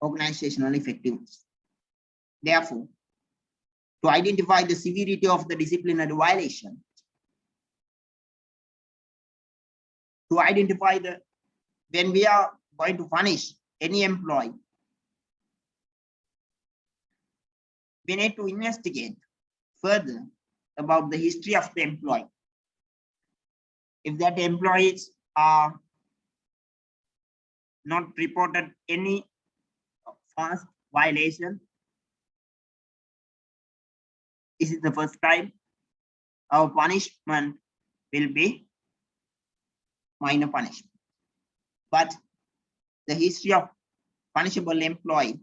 organizational effectiveness. Therefore, to identify the severity of the disciplinary violation, to identify when we are going to punish any employee, we need to investigate further about the history of the employee. If that employees are not reported any past violation, this is the first time, our punishment will be minor punishment. But the history of punishable employee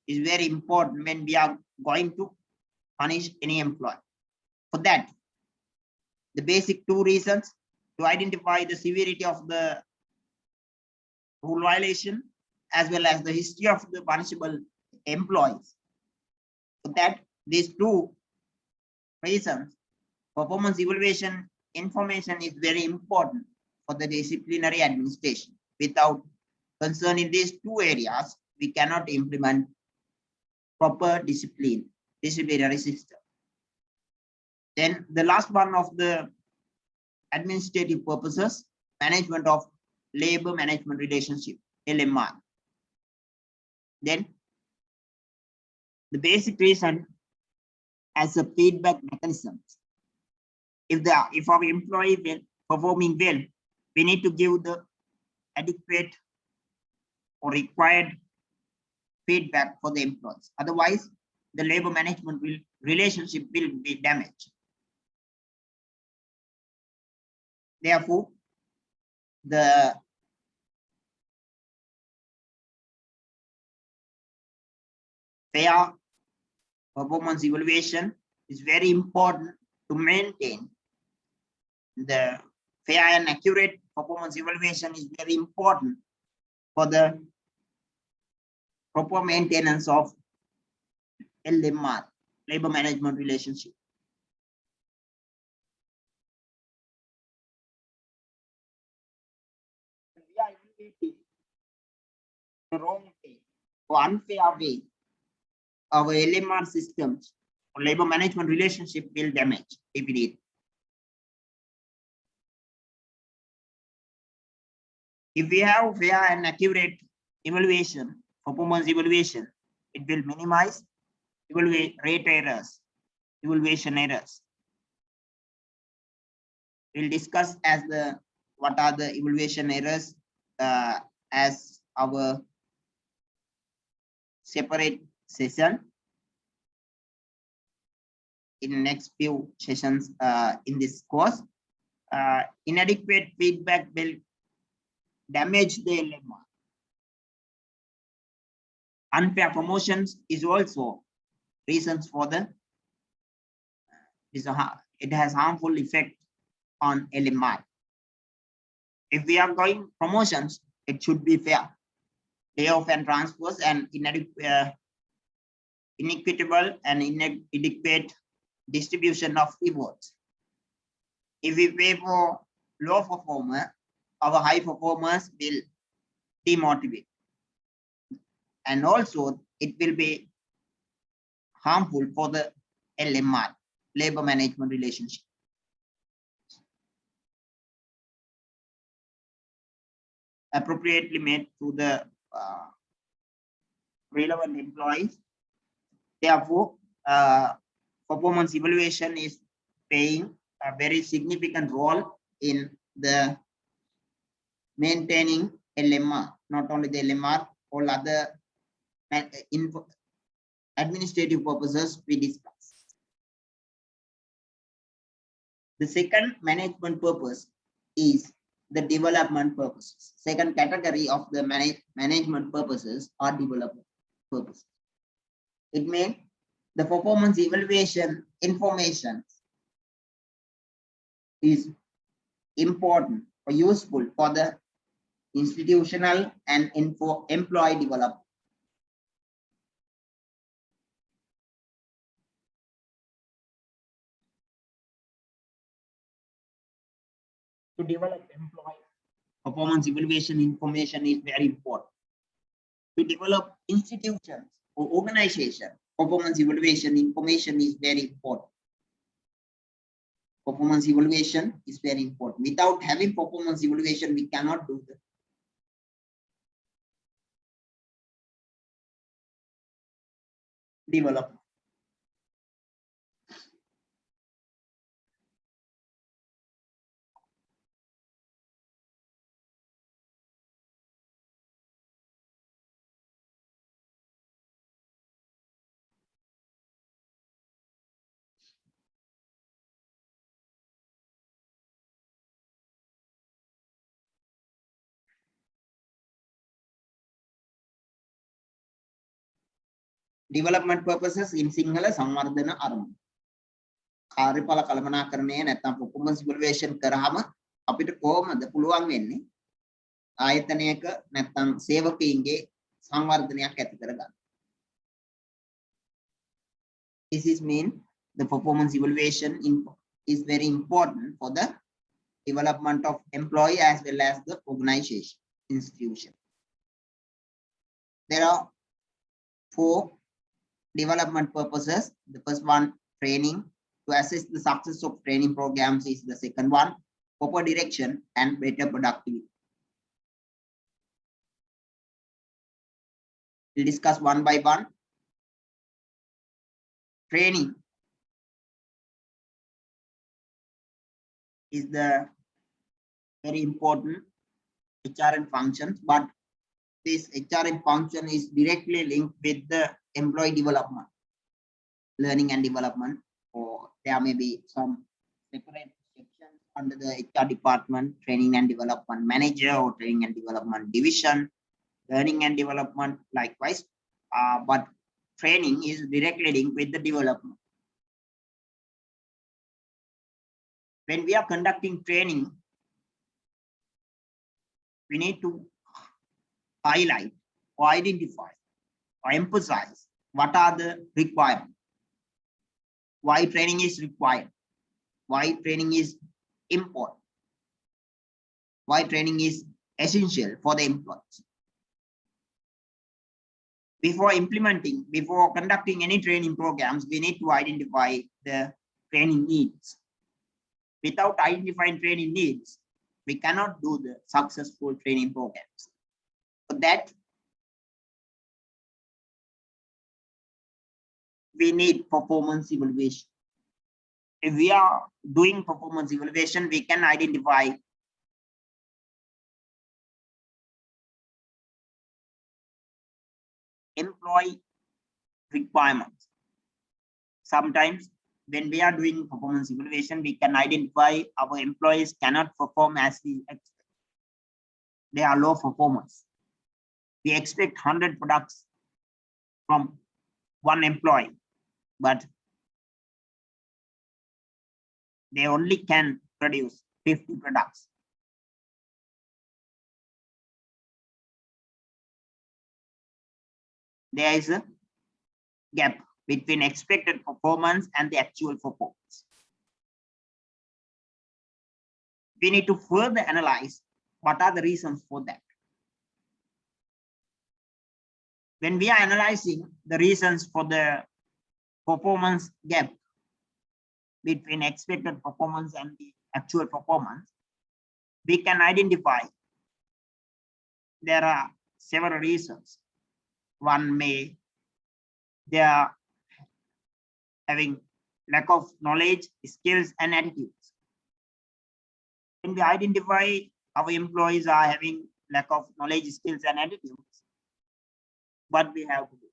is very important when we are going to punish any employee. For that, the basic two reasons to identify the severity of the rule violation as well as the history of the punishable employees. For that, these two reasons, performance evaluation information is very important for the disciplinary administration. Without concern in these two areas, we cannot implement proper disciplinary system. Then the last one of the administrative purposes, management of labor management relationship, LMR. Then the basic reason as a feedback mechanism. If our employee will performing well, we need to give the adequate or required feedback for the employees. Otherwise, the labor management relationship will be damaged. Therefore, the fair performance evaluation is very important to maintain the fair and accurate performance evaluation is very important for the proper maintenance of LMR, labor management relationship. We are evaluating the wrong way or unfair way, our LMR systems or labor management relationship will damage if it is. If we have fair and accurate evaluation, performance evaluation, it will minimize rate errors, evaluation errors. We'll discuss as the what are the evaluation errors as our separate session in next few sessions in this course. Inadequate feedback will damage the LMR. Unfair promotions is also reasons for the it has harmful effect on LMR. If we are going promotions, it should be fair. Layoff and transfers and inequitable and inadequate distribution of rewards. If we pay for low performer, our high performers will demotivate. And also it will be harmful for the LMR, labor management relationship. Appropriately made to the relevant employees. Therefore, performance evaluation is playing a very significant role in the maintaining LMR, not only the LMR, all other administrative purposes we discuss. The second management purpose is the development purposes. Second category of the management purposes are development purposes. It means the performance evaluation information is important or useful for the institutional and employee development. To develop employee performance evaluation information is very important. To develop institutions or organization, performance evaluation information is very important. Performance evaluation is very important. Without having performance evaluation, we cannot do the development. development purposes in Sinhala සංවර්ධන අරමුණු. කාර්යඵල කළමනාකරණය නැත්නම් performance evaluation කරාම අපිට කොහොමද පුළුවන් වෙන්නේ ආයතනයක නැත්නම් සේවකයින්ගේ සංවර්ධනයක් ඇති කරගන්න. This is mean the performance evaluation is very important for the development of employee as well as the organization institution. There are 4 development purposes. The first one, training. To assess the success of training programs is the second one, proper direction and better productivity. We'll discuss one by one. Training is the very important HRM functions, but this HRM function is directly linked with the employee development, learning and development, or there may be some separate sections under the HR department, training and development manager or training and development division, learning and development likewise, but training is directly linked with the development. When we are conducting training, we need to highlight or identify or emphasize what are the requirements, why training is required, why training is important, why training is essential for the employees. Before conducting any training programs, we need to identify the training needs. Without identifying training needs, we cannot do the successful training programs. For that, we need performance evaluation. If we are doing performance evaluation, we can identify employee requirements. Sometimes when we are doing performance evaluation, we can identify our employees cannot perform as we expect. They are low performers. We expect 100 products from one employee, but they only can produce 50 products. There is a gap between expected performance and the actual performance. We need to further analyze what are the reasons for that. When we are analyzing the reasons for the performance gap between expected performance and the actual performance, we can identify there are several reasons. One may they are having lack of knowledge, skills, and attitudes. When we identify our employees are having lack of knowledge, skills, and attitudes, what we have to do?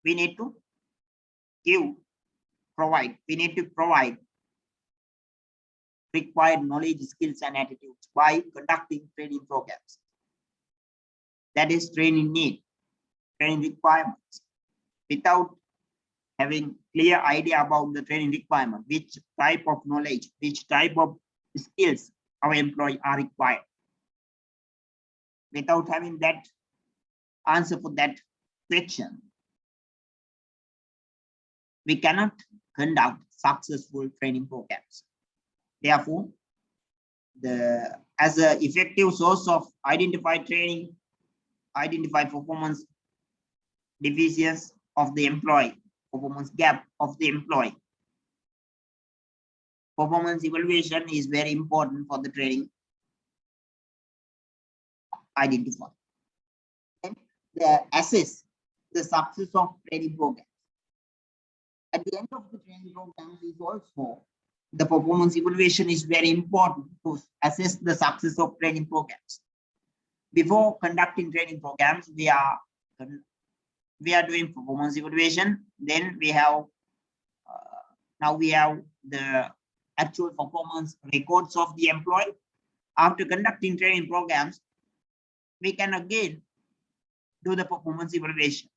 We need to provide required knowledge, skills, and attitudes by conducting training programs. That is training need, training requirements. Without having clear idea about the training requirement, which type of knowledge, which type of skills our employee are required. Without having that answer for that question, we cannot conduct successful training programs. Therefore, as an effective source of identified training, identify performance deficiencies of the employee, performance gap of the employee. Performance evaluation is very important for the training identify. And assess the success of training programs. At the end of the training programs is also the performance evaluation is very important to assess the success of training programs. Before conducting training programs, we are doing performance evaluation. Then we have now we have the actual performance records of the employee. After conducting training programs, we can again do the performance evaluation.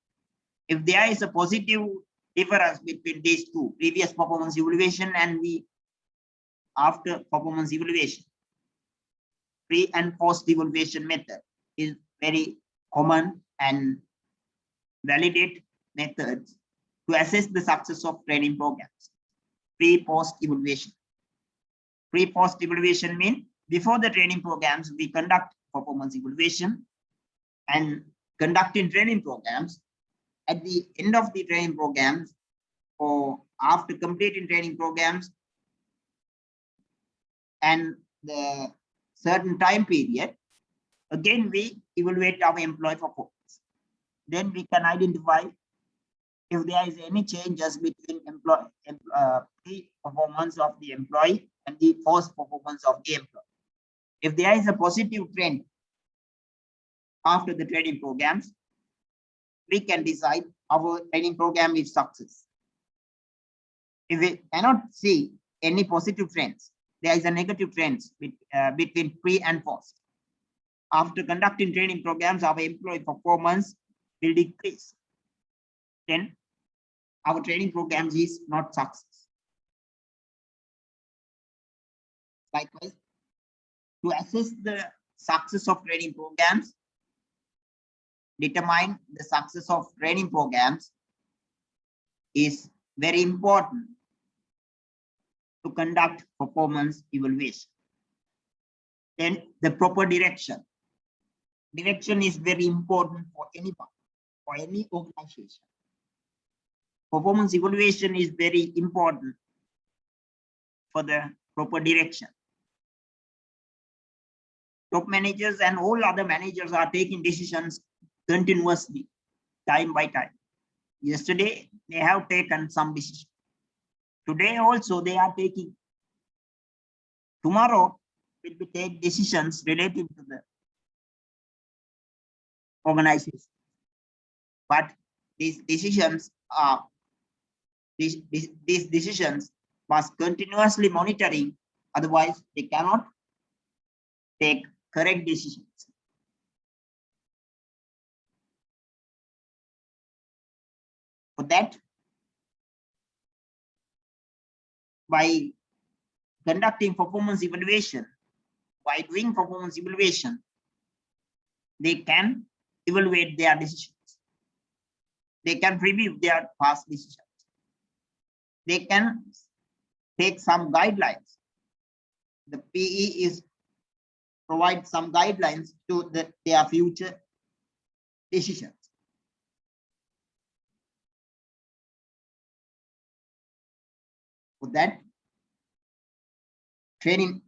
If there is a positive difference between these two, previous performance evaluation and the after performance evaluation, pre and post evaluation method is very common and validate methods to assess the success of training programs. Pre-post evaluation. Pre-post evaluation means before the training programs, we conduct performance evaluation, and conducting training programs. At the end of the training programs or after completing training programs and the certain time period, again we evaluate our employee performance. Then we can identify if there is any changes between pre-performance of the employee and the post-performance of the employee. If there is a positive trend after the training programs, we can decide our training program is success. If we cannot see any positive trends, there is a negative trends between pre and post. After conducting training programs, our employee performance will decrease. Then our training programs is not success. Likewise, to assess the success of training programs, determine the success of training programs is very important to conduct performance evaluation. Then the proper direction. Direction is very important for anyone, for any organization. Performance evaluation is very important for the proper direction. Top managers and all other managers are taking decisions continuously, time by time. Yesterday, they have taken some decisions. Today also they are taking. Tomorrow will be take decisions related to the organization. But these decisions are these decisions must continuously monitoring, otherwise they cannot take correct decisions. For that, by conducting performance evaluation, by doing performance evaluation, they can evaluate their decisions. They can review their past decisions. They can take some guidelines. The PE is provide some guidelines to their future decisions. For that, training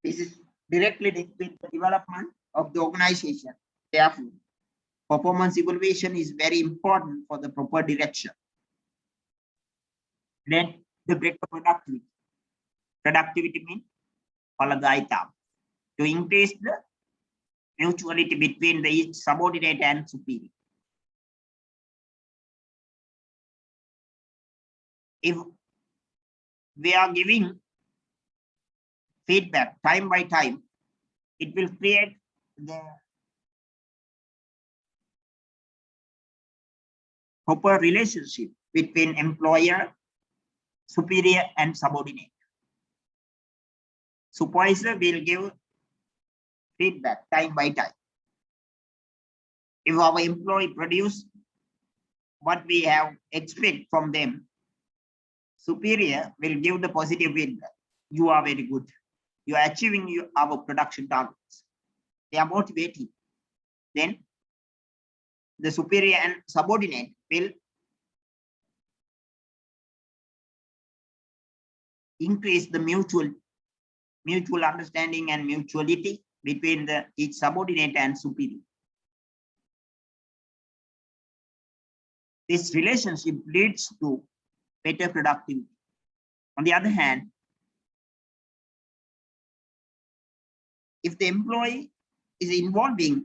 this is directly linked with the development of the organization. Therefore, performance evaluation is very important for the proper direction. Then the greater productivity. Productivity means palagaita, to increase the mutuality between the each subordinate and superior. If we are giving feedback time by time, it will create the proper relationship between employer, superior, and subordinate. Supervisor will give feedback time by time. If our employee produce what we have expect from them, superior will give the positive feedback. You are very good. You are achieving our production targets. They are motivating. Then the superior and subordinate will increase the mutual understanding and mutuality between the each subordinate and superior. This relationship leads to better productivity. On the other hand, if the employee is involving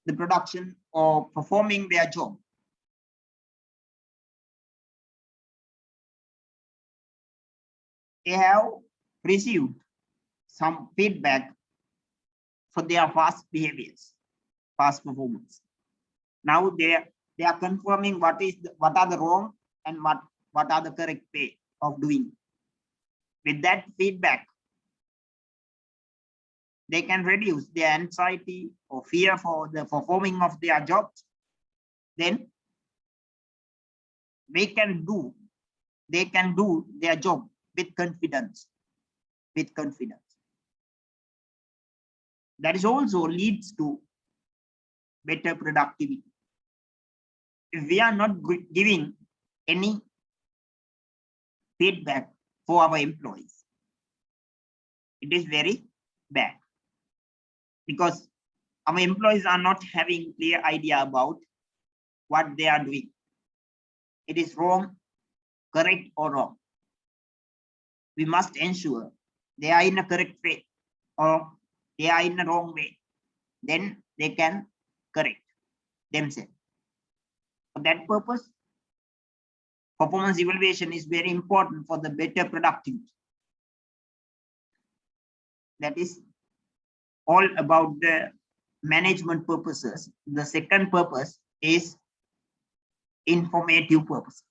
the production or performing their job, they have received some feedback for their past behaviors. past performance. Now they are confirming what are the wrong and what are the correct way of doing. With that feedback, they can reduce their anxiety or fear for the performing of their jobs. Then they can do their job with confidence. That is also leads to better productivity. If we are not giving any feedback for our employees, it is very bad, because our employees are not having clear idea about what they are doing. It is wrong, correct or wrong. We must ensure they are in a correct way or they are in a wrong way. Then they can correct themselves. For that purpose, performance evaluation is very important for the better productivity. That is all about the management purposes. The second purpose is informative purposes.